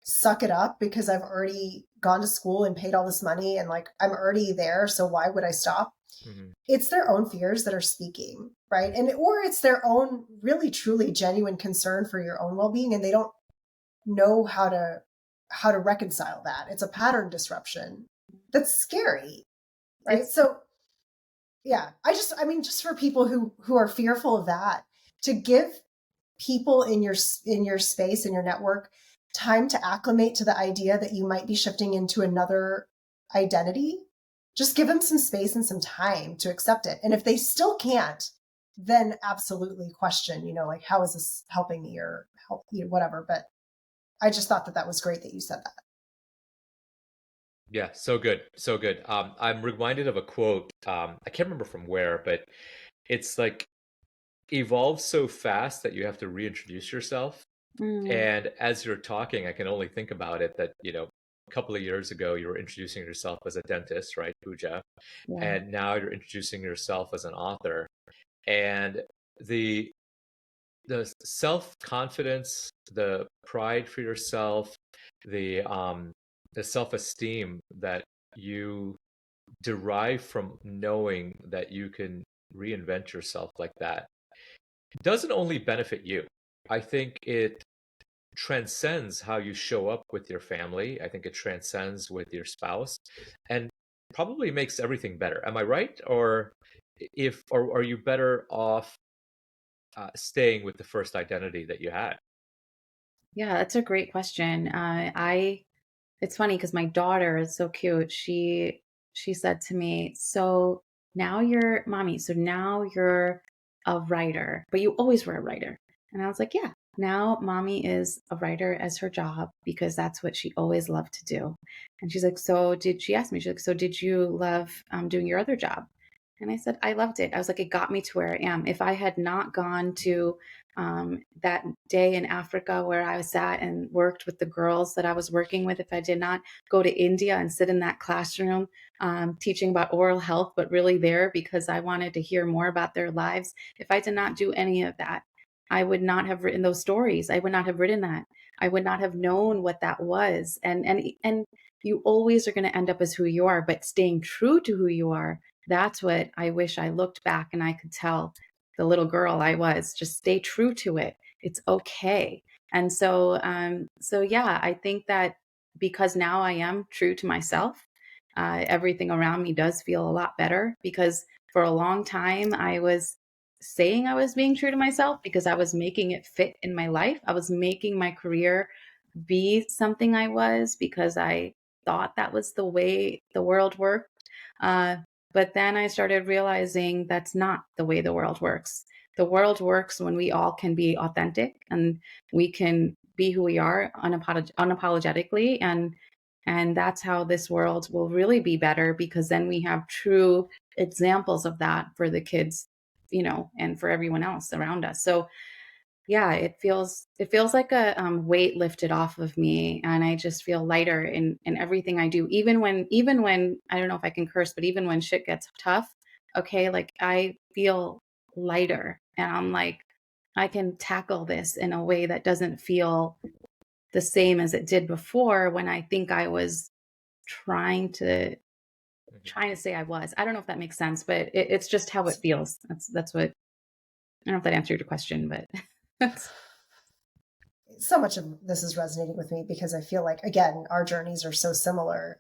suck it up because I've already gone to school and paid all this money and like I'm already there. So why would I stop? Mhm. It's their own fears that are speaking, right? And or it's their own really truly genuine concern for your own well-being, and they don't know how to reconcile that. It's a pattern disruption that's scary, right? It's So yeah, I mean, just for people who are fearful of that, to give people in your space, in your network, time to acclimate to the idea that you might be shifting into another identity, just give them some space and some time to accept it. And if they still can't, then absolutely question, like, how is this helping me, or help, whatever. But I just thought that that was great that you said that. Yeah, so good, so good. I'm reminded of a quote. I can't remember from where, but it's like evolve so fast that you have to reintroduce yourself. mm, And as you're talking, I can only think about it that, a couple of years ago, you were introducing yourself as a dentist, right, Puja? yeah. And now you're introducing yourself as an author. And the the self-confidence, the pride for yourself, the self-esteem that you derive from knowing that you can reinvent yourself like that doesn't only benefit you. I think it transcends how you show up with your family. I think it transcends with your spouse and probably makes everything better. Am I right? Or are you better off staying with the first identity that you had? Yeah, that's a great question. It's funny because my daughter is so cute. She said to me, "So now you're mommy. So now you're a writer, but you always were a writer." And I was like, "Yeah. Now mommy is a writer as her job because that's what she always loved to do." And she's like, "So did she ask me? She's like, so did you love doing your other job?" And I said, "I loved it." I was like, "It got me to where I am. If I had not gone to that day in Africa where I sat and worked with the girls that I was working with, if I did not go to India and sit in that classroom teaching about oral health, but really there because I wanted to hear more about their lives, if I did not do any of that, I would not have written those stories. I would not have written that. I would not have known what that was. And you always are going to end up as who you are, but staying true to who you are, that's what I wish I looked back and I could tell the little girl I was. Just stay true to it. It's okay. And so yeah, I think that because now I am true to myself, everything around me does feel a lot better because for a long time I was saying I was being true to myself because I was making it fit in my life. I was making my career be something I was because I thought that was the way the world worked. Uh, but then I started realizing that's not the way the world works. The world works when we all can be authentic and we can be who we are unapologetically, and that's how this world will really be better because then we have true examples of that for the kids, and for everyone else around us. So yeah, it feels like a weight lifted off of me, and I just feel lighter in everything I do. Even when I don't know if I can curse, but even when shit gets tough, okay, like I feel lighter, and I'm like, I can tackle this in a way that doesn't feel the same as it did before when I think I was trying to Mhm. trying to say I was. I don't know if that makes sense, but it's just how it feels. That's what I don't know if that answered your question, but that's So much of this is resonating with me because I feel like, again, our journeys are so similar.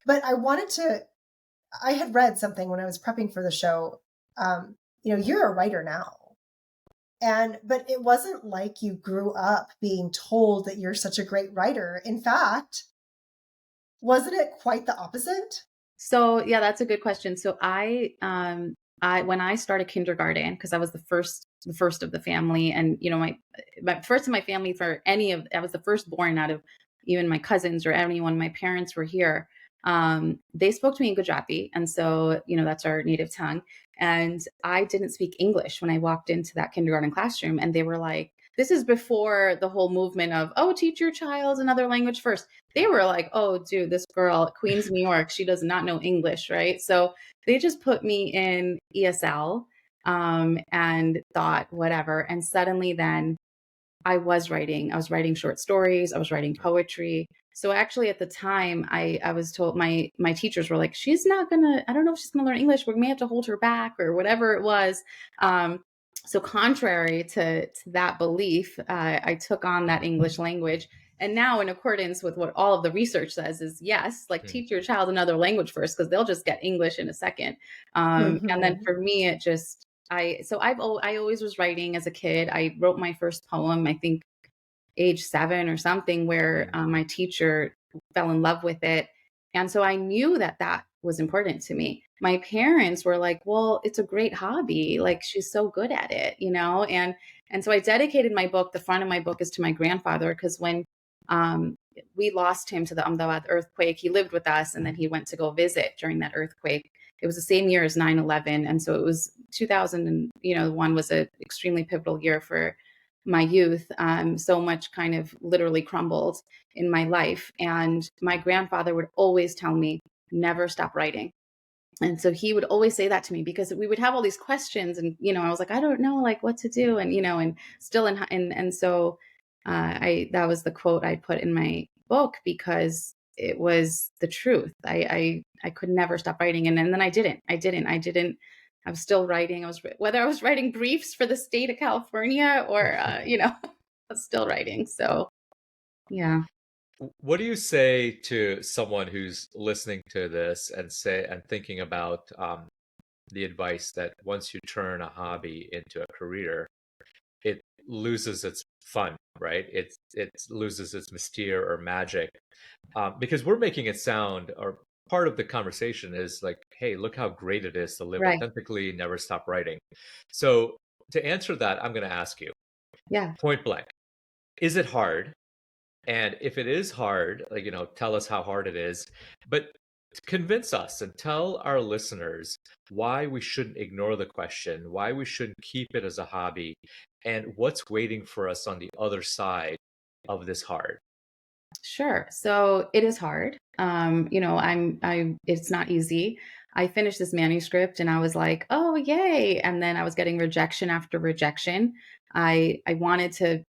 But I had read something when I was prepping for the show. You're a writer now. But it wasn't like you grew up being told that you're such a great writer. In fact, wasn't it quite the opposite? So yeah, that's a good question. So I when I started kindergarten, because I was the first of the family, and my first in my family for any of I was the firstborn out of even my cousins or anyone. My parents were here. They spoke to me in Gujarati, and so that's our native tongue. And I didn't speak English when I walked into that kindergarten classroom, and they were like, "This is before the whole movement of teach your child another language first." They were like, "Oh, dude, this girl, Queens, New York, she does not know English, right?" So they just put me in ESL and thought, whatever. And suddenly then I was writing short stories, I was writing poetry. So actually at the time I was told, my teachers were like, she's not gonna, I don't know if she's gonna learn English. We may have to hold her back or whatever it was. So contrary to that belief, I took on that English language. And now, in accordance with what all of the research says, is yes, like Mm. teach your child another language first, because they'll just get English in a second. And then Mhm. for me, it just, I always was writing as a kid. I wrote my first poem, I think age 7 or something, where Mm. my teacher fell in love with it. And so I knew that that was important to me. My parents were like, well, it's a great hobby. Like she's so good at it, you know? And so I dedicated my book. The front of my book is to my grandfather, because when um, we lost him to the Ahmedabad earthquake, he lived with us and then he went to go visit during that earthquake. It was the same year as 9/11. And so it was 2001 was an extremely pivotal year for my youth. So much kind of literally crumbled in my life. And my grandfather would always tell me, never stop writing. And so he would always say that to me, because we would have all these questions, and I was like, I don't know, like what to do, and and still and so I that was the quote I put in my book, because it was the truth. I could never stop writing, and then I didn't. I was still writing. Whether I was writing briefs for the state of California or I was still writing. So yeah. What do you say to someone who's listening to this and thinking about the advice that once you turn a hobby into a career, it loses its fun, right? It loses its mystere or magic, because we're making it sound, or part of the conversation is like, hey, look how great it is to live Right. authentically, never stop writing. So to answer that, I'm going to ask you Yeah. point blank: is it hard? And if it is hard, like, tell us how hard it is, but convince us and tell our listeners why we shouldn't ignore the question, why we shouldn't keep it as a hobby, and what's waiting for us on the other side of this hard. Sure. So it is hard. It's not easy. I finished this manuscript and I was like, oh, yay. And then I was getting rejection after rejection. I wanted to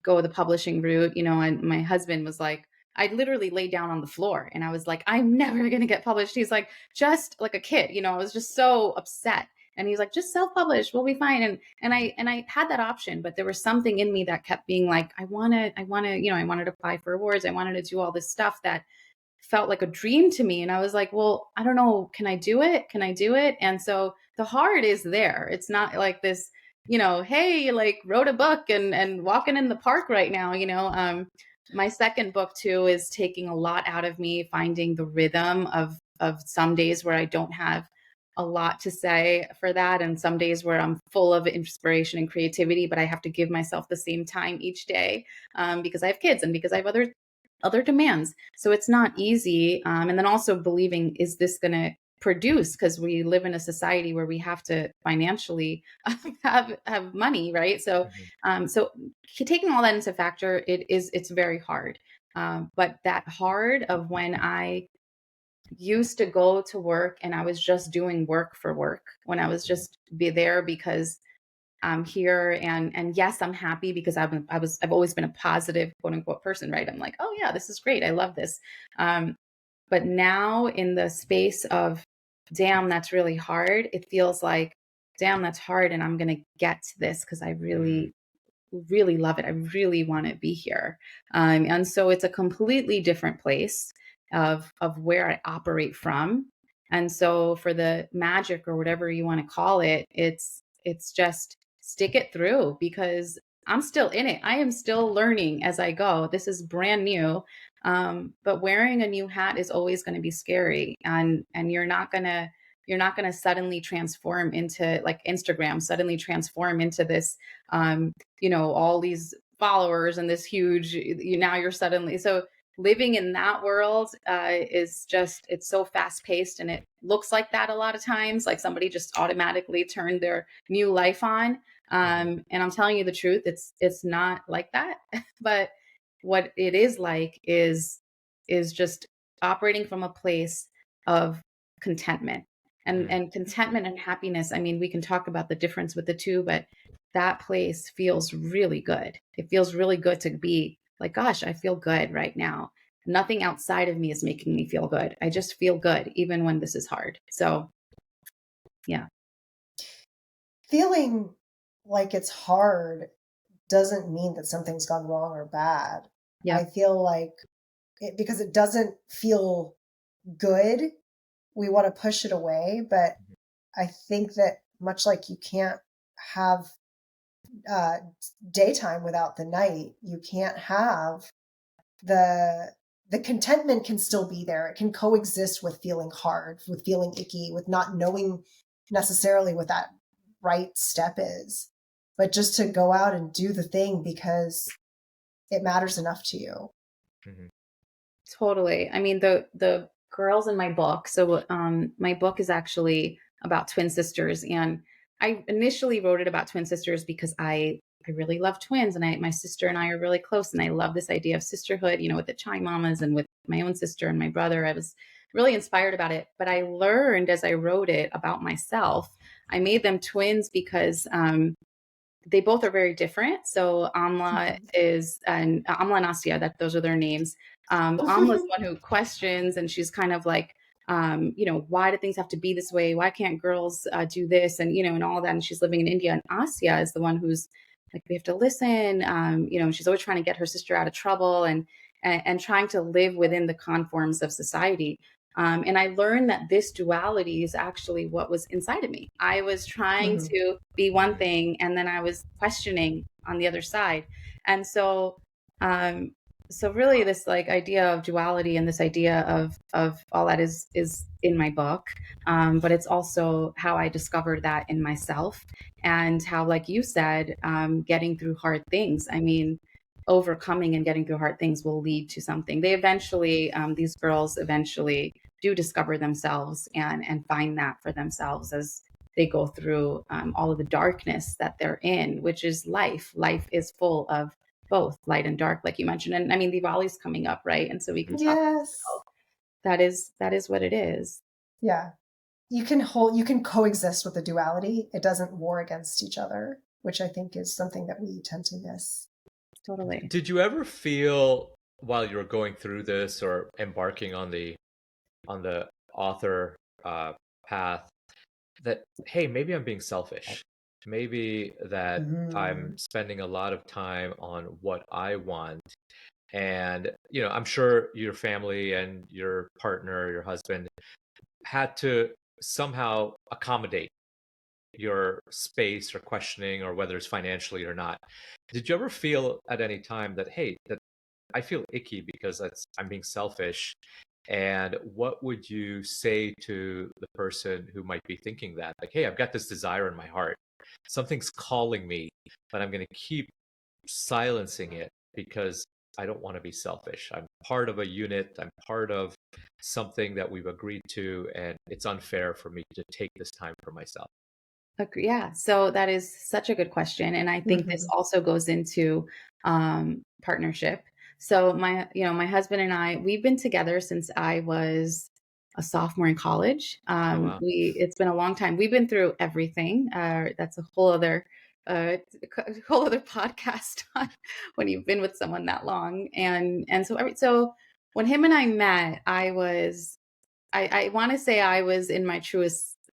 go the publishing route, and my husband was like, I literally laid down on the floor and I was like, I'm never going to get published. He's like, just like a kid, I was just so upset. And he's like, just self-publish, we'll be fine. And I had that option, but there was something in me that kept being like, I want to, I wanted to apply for awards. I wanted to do all this stuff that felt like a dream to me. And I was like, well, I don't know. Can I do it? Can I do it? And so the heart is there. It's not like this, hey, like wrote a book and walking in the park right now, my second book too is taking a lot out of me, finding the rhythm of some days where I don't have a lot to say for that, and some days where I'm full of inspiration and creativity, but I have to give myself the same time each day, because I have kids and because I have other demands. So it's not easy. And then also believing, is this going to produce? Because we live in a society where we have to financially have money, right? So Mhm. so taking all that into factor, it's very hard. But that hard of when I used to go to work and I was just doing work for work, when I was just be there because I'm here, and yes, I'm happy because I've always been a positive quote unquote person, right? I'm like, oh yeah, this is great. I love this. Um, but now in the space of, damn, that's really hard. It feels like, damn, that's hard. And I'm going to get to this because I Mm. really, really love it. I really want to be here. And so it's a completely different place of where I operate from. And so for the magic or whatever you want to call it, it's just stick it through, because I'm still in it. I am still learning as I go. This is brand new. But wearing a new hat is always going to be scary, and you're not gonna suddenly transform into, like Instagram suddenly transform into this all these followers and this huge, now you're suddenly, so living in that world is just, it's so fast paced, and it looks like that a lot of times, like somebody just automatically turned their new life on. Mhm. And I'm telling you the truth, it's not like that. But what it is like is just operating from a place of contentment, and Mm. contentment and happiness. I mean, we can talk about the difference with the two, but that place feels really good. It feels really good to be like, gosh, I feel good right now. nothing outside of me is making me feel good. I just feel good even when this is hard. So yeah. Feeling like it's hard doesn't mean that something's gone wrong or bad. Yeah. I feel like because it doesn't feel good, we want to push it away. But I think that much like you can't have daytime without the night, you can't have the contentment can still be there. It can coexist with feeling hard, with feeling icky, with not knowing necessarily what that right step is, but just to go out and do the thing because it matters enough to you. Mm-hmm. Totally. I mean, the girls in my book. So my book is actually about twin sisters, and I initially wrote it about twin sisters because I really love twins, and my sister and I are really close, and I love this idea of sisterhood, with the Chai mamas and with my own sister and my brother. I was really inspired about it, but I learned as I wrote it about myself. I made them twins because they both are very different. So Amla and Asya, that those are their names. Amla's the one who questions, and she's kind of like, why do things have to be this way? Why can't girls do this? And, and all that. And she's living in India. And Asya is the one who's like, we have to listen. She's always trying to get her sister out of trouble and trying to live within the conforms of society. And I learned that this duality is actually what was inside of me. I was trying to be one thing, and then I was questioning on the other side. And so, so really this like idea of duality and this idea of all that is in my book. But it's also how I discovered that in myself, and how, like you said, getting through hard things. I mean, overcoming and getting through hard things will lead to something. They eventually, these girls eventually do discover themselves and find that for themselves as they go through all of the darkness that they're in, which is life. Life is full of both light and dark, like you mentioned. And I mean, Diwali's coming up, right? And so we can talk about that is what it is. Yeah. You can coexist with the duality. It doesn't war against each other, which I think is something that we tend to miss. Totally. Did you ever feel while you were going through this or embarking on the author path that, hey, maybe I'm being selfish? Maybe that I'm spending a lot of time on what I want. And, I'm sure your family and your partner, your husband, had to somehow accommodate your space or questioning, or whether it's financially or not. Did you ever feel at any time that, hey, that I feel icky because I'm being selfish? And what would you say to the person who might be thinking that, like, hey, I've got this desire in my heart, something's calling me, but I'm going to keep silencing it because I don't want to be selfish. I'm part of a unit, I'm part of something that we've agreed to, and it's unfair for me to take this time for myself. Yeah, so that is such a good question, and I think this also goes into partnership. So my husband and I, we've been together since I was a sophomore in college. Wow. It's been a long time. We've been through everything. That's a uh, whole other podcast on when you've been with someone that long, and so when him and I met, I want to say I was in my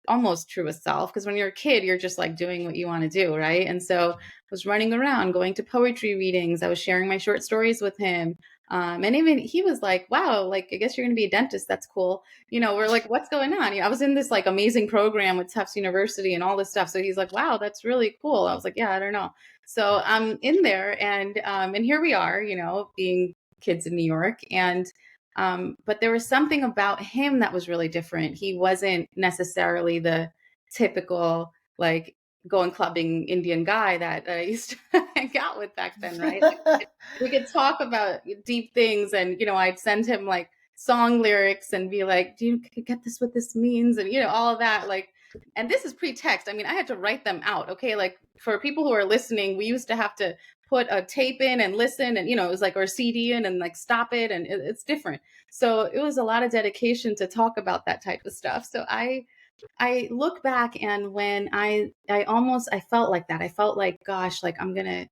almost truest self, because when you're a kid, you're just like doing what you want to do, right? And so I was running around, going to poetry readings. I was sharing my short stories with him. And even he was like, wow, like, I guess you're going to be a dentist. That's cool. We're like, what's going on? I was in this like amazing program with Tufts University and all this stuff. So he's like, wow, that's really cool. I was like, yeah, I don't know. So I'm in there, and here we are, being kids in New York. But there was something about him that was really different. He wasn't necessarily the typical, like, going clubbing Indian guy that I used to hang out with back then, right? Like, we could talk about deep things, and, I'd send him like song lyrics and be like, do you get this, what this means? And, all of that. Like, and this is pre-text. I mean, I had to write them out. Okay. Like, for people who are listening, we used to have to put a tape in and listen, and, it was like, or a CD in and like stop it. And it's different. So it was a lot of dedication to talk about that type of stuff. So I look back, and when I felt like that. I felt like, gosh, like, I'm going to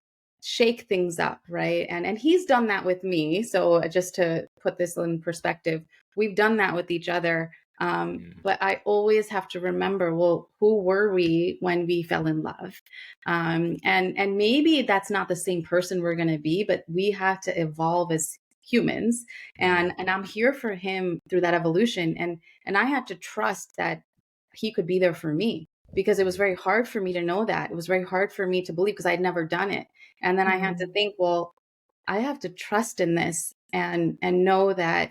shake things up, right? And he's done that with me. So just to put this in perspective, we've done that with each other. But I always have to remember, well, who were we when we fell in love? And maybe that's not the same person we're going to be, but we have to evolve as humans. And I'm here for him through that evolution. And I had to trust that he could be there for me, because it was very hard for me to know that. It was very hard for me to believe, because I'd never done it. And then I had to think, well, I have to trust in this and know that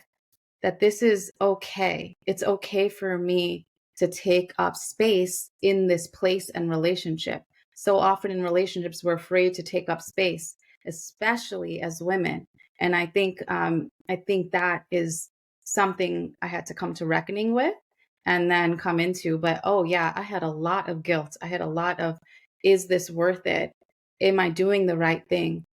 this is okay. It's okay for me to take up space in this place and relationship. So often in relationships, we're afraid to take up space, especially as women. And I think that is something I had to come to reckoning with and then come into. But oh yeah, I had a lot of guilt. I had a lot of, is this worth it? Am I doing the right thing?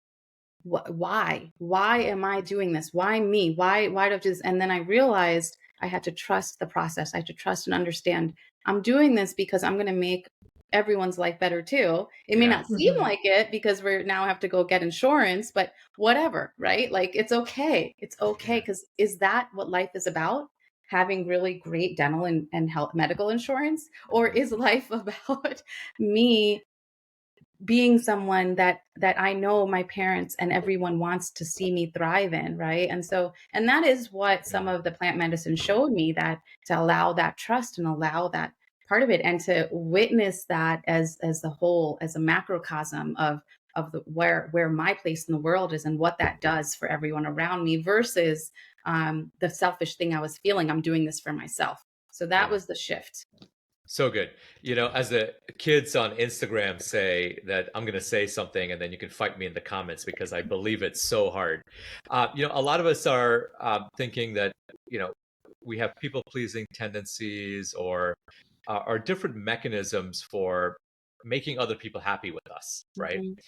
Why am I doing this? Why me? Why do I do this? And then I realized I had to trust the process. I had to trust and understand, I'm doing this because I'm going to make everyone's life better too. It may not seem like it, because we're now have to go get insurance, but whatever, right? Like, it's okay. It's okay. Because is that what life is about? Having really great dental and health medical insurance? Or is life about me being someone that I know my parents and everyone wants to see me thrive in, right? And that is what some of the plant medicine showed me, that to allow that trust and allow that part of it, and to witness that as the whole, as a macrocosm of the where my place in the world is, and what that does for everyone around me, versus the selfish thing I was feeling, I'm doing this for myself. So that was the shift. So good. As the kids on Instagram say, that I'm going to say something and then you can fight me in the comments, because I believe it so hard. A lot of us are thinking that, we have people pleasing tendencies, or different mechanisms for making other people happy with us, right? Mhm.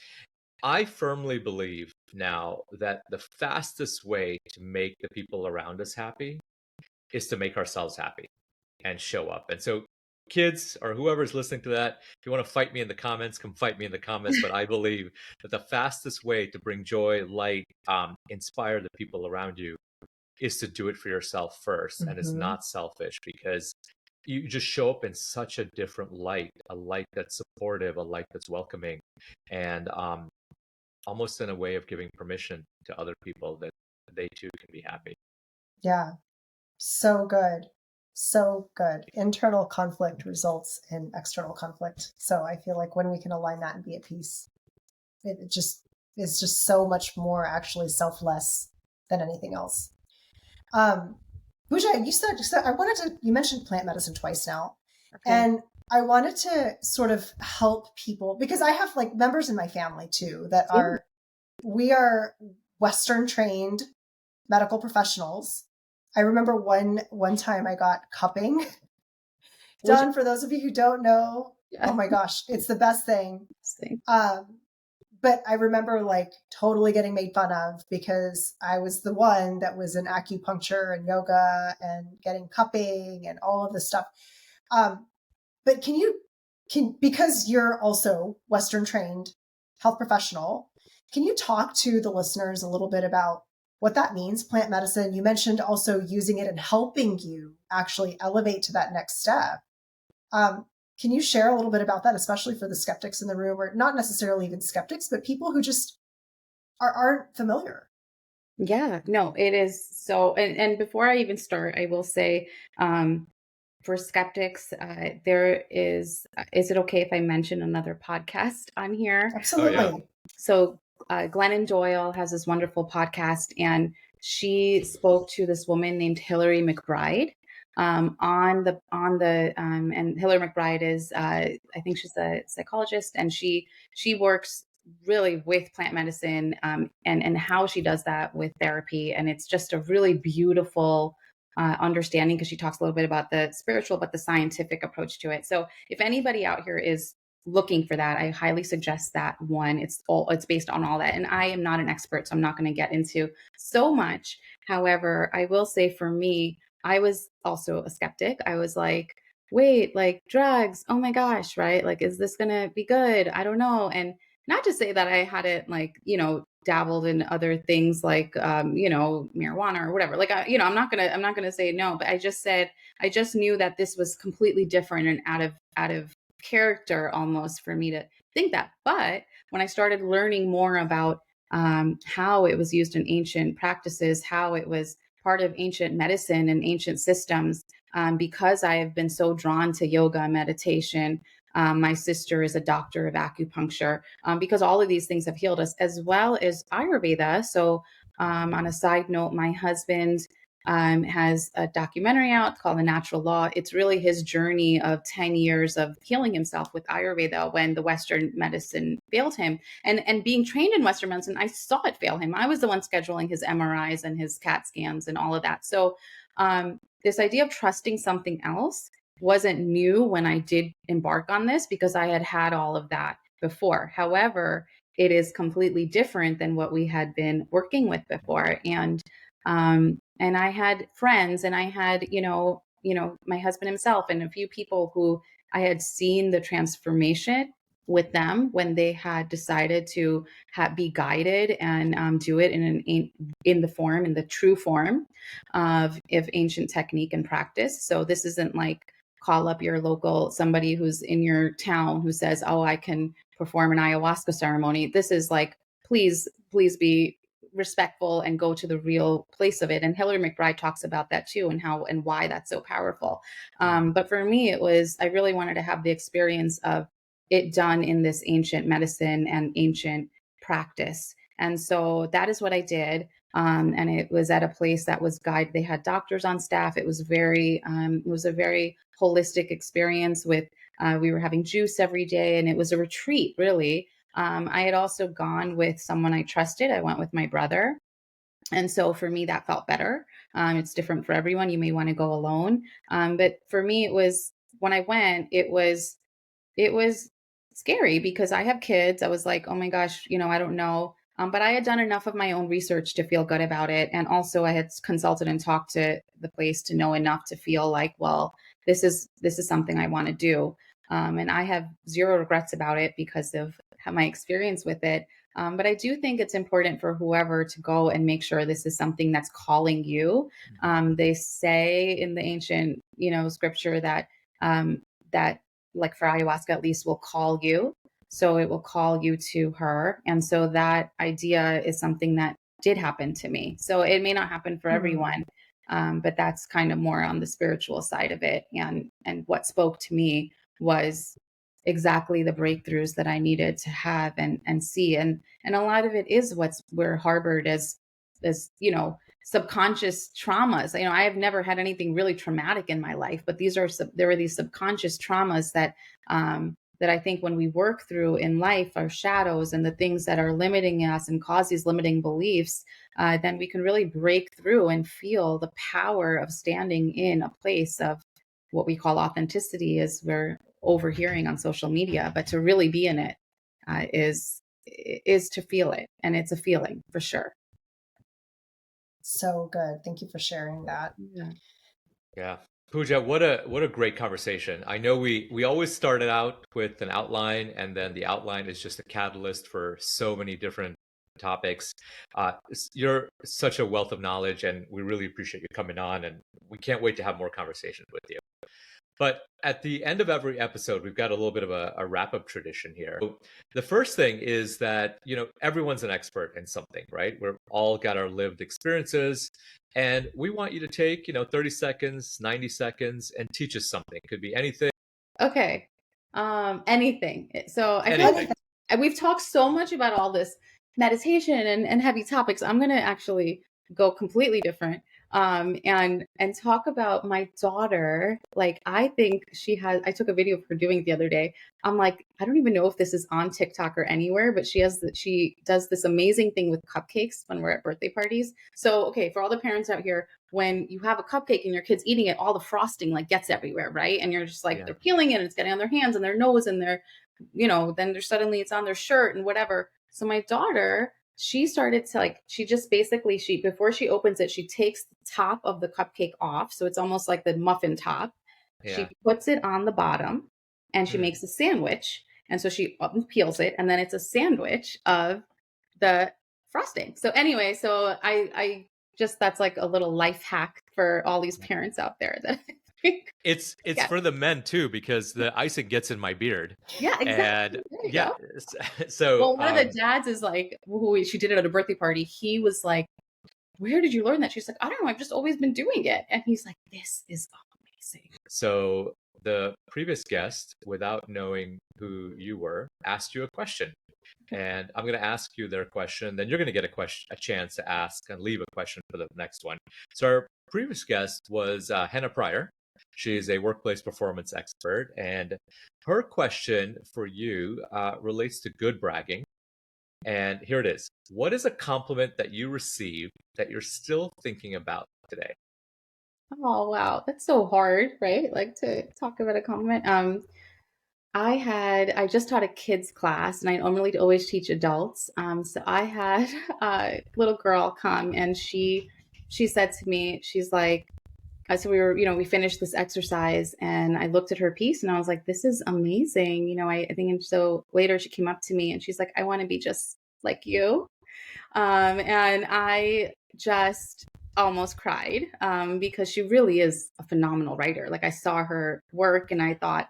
I firmly believe now that the fastest way to make the people around us happy is to make ourselves happy and show up. And so, kids or whoever's listening to that, if you want to fight me in the comments, come fight me in the comments. But I believe that the fastest way to bring joy, light, inspire the people around you, is to do it for yourself first. And it's not selfish, because you just show up in such a different light, a light that's supportive, a light that's welcoming, and almost in a way of giving permission to other people that they too can be happy. Yeah. So good. So good. Internal conflict results in external conflict. So I feel like when we can align that and be at peace, it just is just so much more actually selfless than anything else. Puja, you mentioned plant medicine twice now. Okay. And I wanted to sort of help people, because I have like members in my family too that we are Western trained medical professionals. I remember one time I got cupping done. For those of you who don't know, oh my gosh, it's the best thing. But I remember like totally getting made fun of, because I was the one that was in acupuncture and yoga and getting cupping and all of this stuff. But because you're also Western trained health professional, can you talk to the listeners a little bit about what that means, plant medicine? You mentioned also using it and helping you actually elevate to that next step. Can you share a little bit about that, especially for the skeptics in the room, or not necessarily even skeptics, but people who just aren't familiar? Yeah, no, it is so. And before I even start, I will say, for skeptics, there is it okay if I mention another podcast on here? Absolutely. Oh, yeah. So Glennon Doyle has this wonderful podcast, and she spoke to this woman named Hillary McBride and Hillary McBride is I think she's a psychologist, and she works really with plant medicine, and how she does that with therapy, and it's just a really beautiful understanding, because she talks a little bit about the spiritual but the scientific approach to it. So if anybody out here is looking for that, I highly suggest that one. It's based on all that, and I am not an expert, so I'm not going to get into so much. However, I will say, for me, I was also a skeptic. I was like, wait, like drugs, oh my gosh, right? Like, is this going to be good? I don't know. not to say that I hadn't like, dabbled in other things like, marijuana or whatever. Like, I'm not gonna say no, but I just said, I just knew that this was completely different and out of character almost for me to think that. But when I started learning more about how it was used in ancient practices, how it was part of ancient medicine and ancient systems, because I have been so drawn to yoga, meditation. My sister is a doctor of acupuncture, because all of these things have healed us, as well as Ayurveda. So, on a side note, my husband has a documentary out called The Natural Law. It's really his journey of 10 years of healing himself with Ayurveda when the Western medicine failed him. And being trained in Western medicine, I saw it fail him. I was the one scheduling his MRIs and his CAT scans and all of that. So, this idea of trusting something else wasn't new when I did embark on this, because I had had all of that before. However, it is completely different than what we had been working with before. And I had friends, and I had, my husband himself and a few people who I had seen the transformation with them when they had decided to be guided and do it in the true form of ancient technique and practice. So this isn't like call up your local somebody who's in your town who says, "Oh, I can perform an ayahuasca ceremony." This is like, please be respectful and go to the real place of it. And Hillary McBride talks about that too, and how and why that's so powerful. But for me, I really wanted to have the experience of it done in this ancient medicine and ancient practice. And so that is what I did. And it was at a place that was guided. They had doctors on staff. It was it was a very holistic experience with, we were having juice every day, and it was a retreat, really. I had also gone with someone I trusted. I went with my brother. And so for me, that felt better. It's different for everyone. You may want to go alone. But for me, when I went, it was scary because I have kids. I was like, oh my gosh, I don't know. But I had done enough of my own research to feel good about it. And also I had consulted and talked to the place to know enough to feel like, well, this is something I want to do. And I have zero regrets about it because of my experience with it. But I do think it's important for whoever to go and make sure this is something that's calling you. They say in the ancient, scripture that that like for ayahuasca at least will call you. So it will call you to her. And so that idea is something that did happen to me. So it may not happen for everyone, but that's kind of more on the spiritual side of it. And what spoke to me was exactly the breakthroughs that I needed to have and see. And a lot of it is we're harbored as subconscious traumas. I have never had anything really traumatic in my life, but there are these subconscious traumas that I think when we work through in life, our shadows and the things that are limiting us and cause these limiting beliefs, then we can really break through and feel the power of standing in a place of what we call authenticity, as we're overhearing on social media. But to really be in it is to feel it, and it's a feeling for sure. So good. Thank you for sharing that. Yeah. Puja, what a great conversation. I know we always started out with an outline, and then the outline is just a catalyst for so many different topics. You're such a wealth of knowledge, and we really appreciate you coming on, and we can't wait to have more conversations with you. But at the end of every episode, we've got a little bit of a wrap-up tradition here. So the first thing is that, everyone's an expert in something, right? We've all got our lived experiences, and we want you to take, 30 seconds, 90 seconds, and teach us something. It could be anything. Okay. Anything. So I feel like we've talked so much about all this meditation and heavy topics. I'm going to actually go completely different. And talk about my daughter. Like, I think I took a video of her doing it the other day. I'm like, I don't even know if this is on TikTok or anywhere, but she does this amazing thing with cupcakes when we're at birthday parties. So, okay, for all the parents out here, when you have a cupcake and your kid's eating it, all the frosting like gets everywhere, right? And you're just like, they're peeling it and it's getting on their hands and their nose and their, then suddenly it's on their shirt and whatever. So my daughter, she started to before she opens it, she takes the top of the cupcake off. So it's almost like the muffin top. Yeah. She puts it on the bottom and she makes a sandwich. And so she peels it, and then it's a sandwich of the frosting. So anyway, so I just, that's like a little life hack for all these parents out there that I think, It's yeah, for the men too, because the icing gets in my beard. yeah, exactly. And There you yeah, go. so Well, one of the dads is like, who she did it at a birthday party. He was like, "Where did you learn that?" She's like, "I don't know. I've just always been doing it." And he's like, "This is amazing." so the previous guest, without knowing who you were, asked you a question. And I'm going to ask you their question. Then you're going to get a chance to ask and leave a question for the next one. So our previous guest was Hannah Pryor. She is a workplace performance expert. And her question for you relates to good bragging. And here it is. What is a compliment that you received that you're still thinking about today? Oh, wow. That's so hard, right? Like to talk about a compliment. I just taught a kids class, and I normally always teach adults. So I had a little girl come, and she said to me, she's like, so we finished this exercise, and I looked at her piece, and I was like, this is amazing. I think, and so later she came up to me, and she's like, I want to be just like you. And I just almost cried, because she really is a phenomenal writer. Like, I saw her work, and I thought,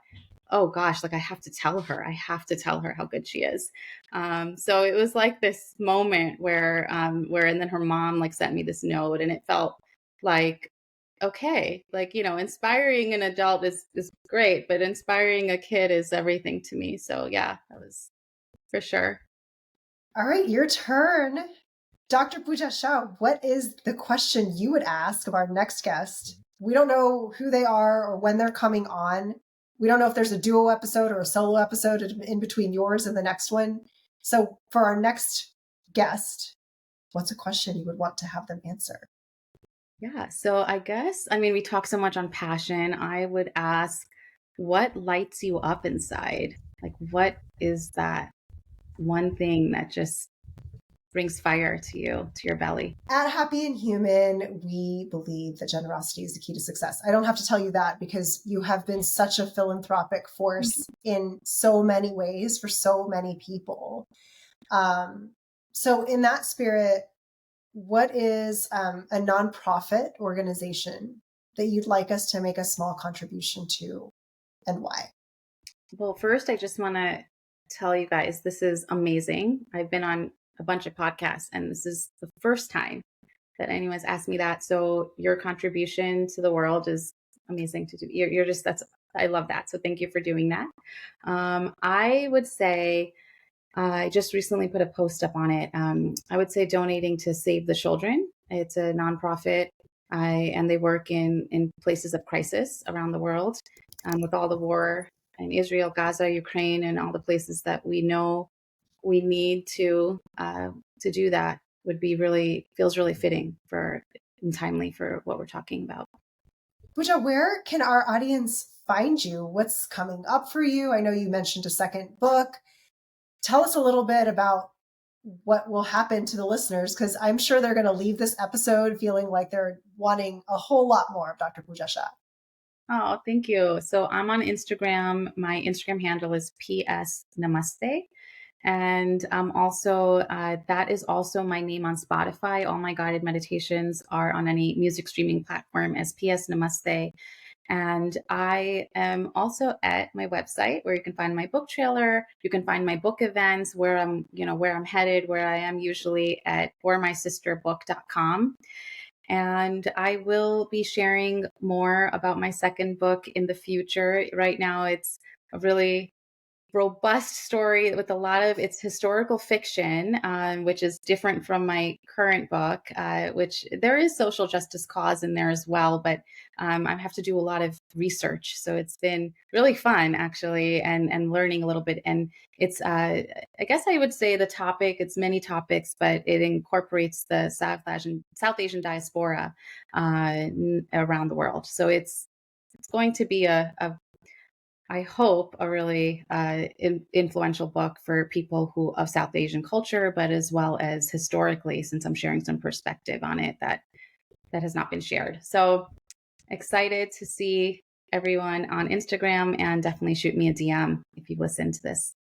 oh gosh, like, I have to tell her. I have to tell her how good she is. So it was like this moment where, and then her mom like sent me this note, and it felt like, okay, like, inspiring an adult is great, but inspiring a kid is everything to me. So yeah, that was for sure. All right, your turn. Dr. Puja Shah, what is the question you would ask of our next guest? We don't know who they are or when they're coming on. We don't know if there's a duo episode or a solo episode in between yours and the next one. So for our next guest, what's a question you would want to have them answer? Yeah. So I guess, I mean, we talk so much on passion. I would ask, what lights you up inside? Like, what is that one thing that just brings fire to you, to your belly? At Happy and Human, we believe that generosity is the key to success. I don't have to tell you that because you have been such a philanthropic force in so many ways for so many people. So in that spirit, what is a nonprofit organization that you'd like us to make a small contribution to, and why? Well, first, I just want to tell you guys, this is amazing. I've been on a bunch of podcasts, and this is the first time that anyone's asked me that. So your contribution to the world is amazing to do. You're just, I love that. So thank you for doing that. I would say, I just recently put a post up on it. I would say donating to Save the Children. It's a nonprofit, and they work in places of crisis around the world, with all the war in Israel, Gaza, Ukraine, and all the places that we know we need to do that. Feels really fitting for and timely for what we're talking about. Puja, where can our audience find you? What's coming up for you? I know you mentioned a second book. Tell us a little bit about what will happen to the listeners, because I'm sure they're going to leave this episode feeling like they're wanting a whole lot more of Dr. Puja Shah. Oh, thank you. So I'm on Instagram. My Instagram handle is PS Namaste. And also, that is also my name on Spotify. All my guided meditations are on any music streaming platform as PS Namaste. And I am also at my website where you can find my book trailer. You can find my book events, where I'm headed, where I am usually at formysisterbook.com. And I will be sharing more about my second book in the future. Right now, it's a really robust story with a lot of it's historical fiction, which is different from my current book, which there is social justice cause in there as well, but I have to do a lot of research. So it's been really fun, actually, and learning a little bit. And it's, I guess I would say the topic, it's many topics, but it incorporates the South Asian diaspora around the world. So it's going to be I hope a really influential book for people who of South Asian culture, but as well as historically, since I'm sharing some perspective on it that has not been shared. So excited to see everyone on Instagram, and definitely shoot me a DM if you listen to this.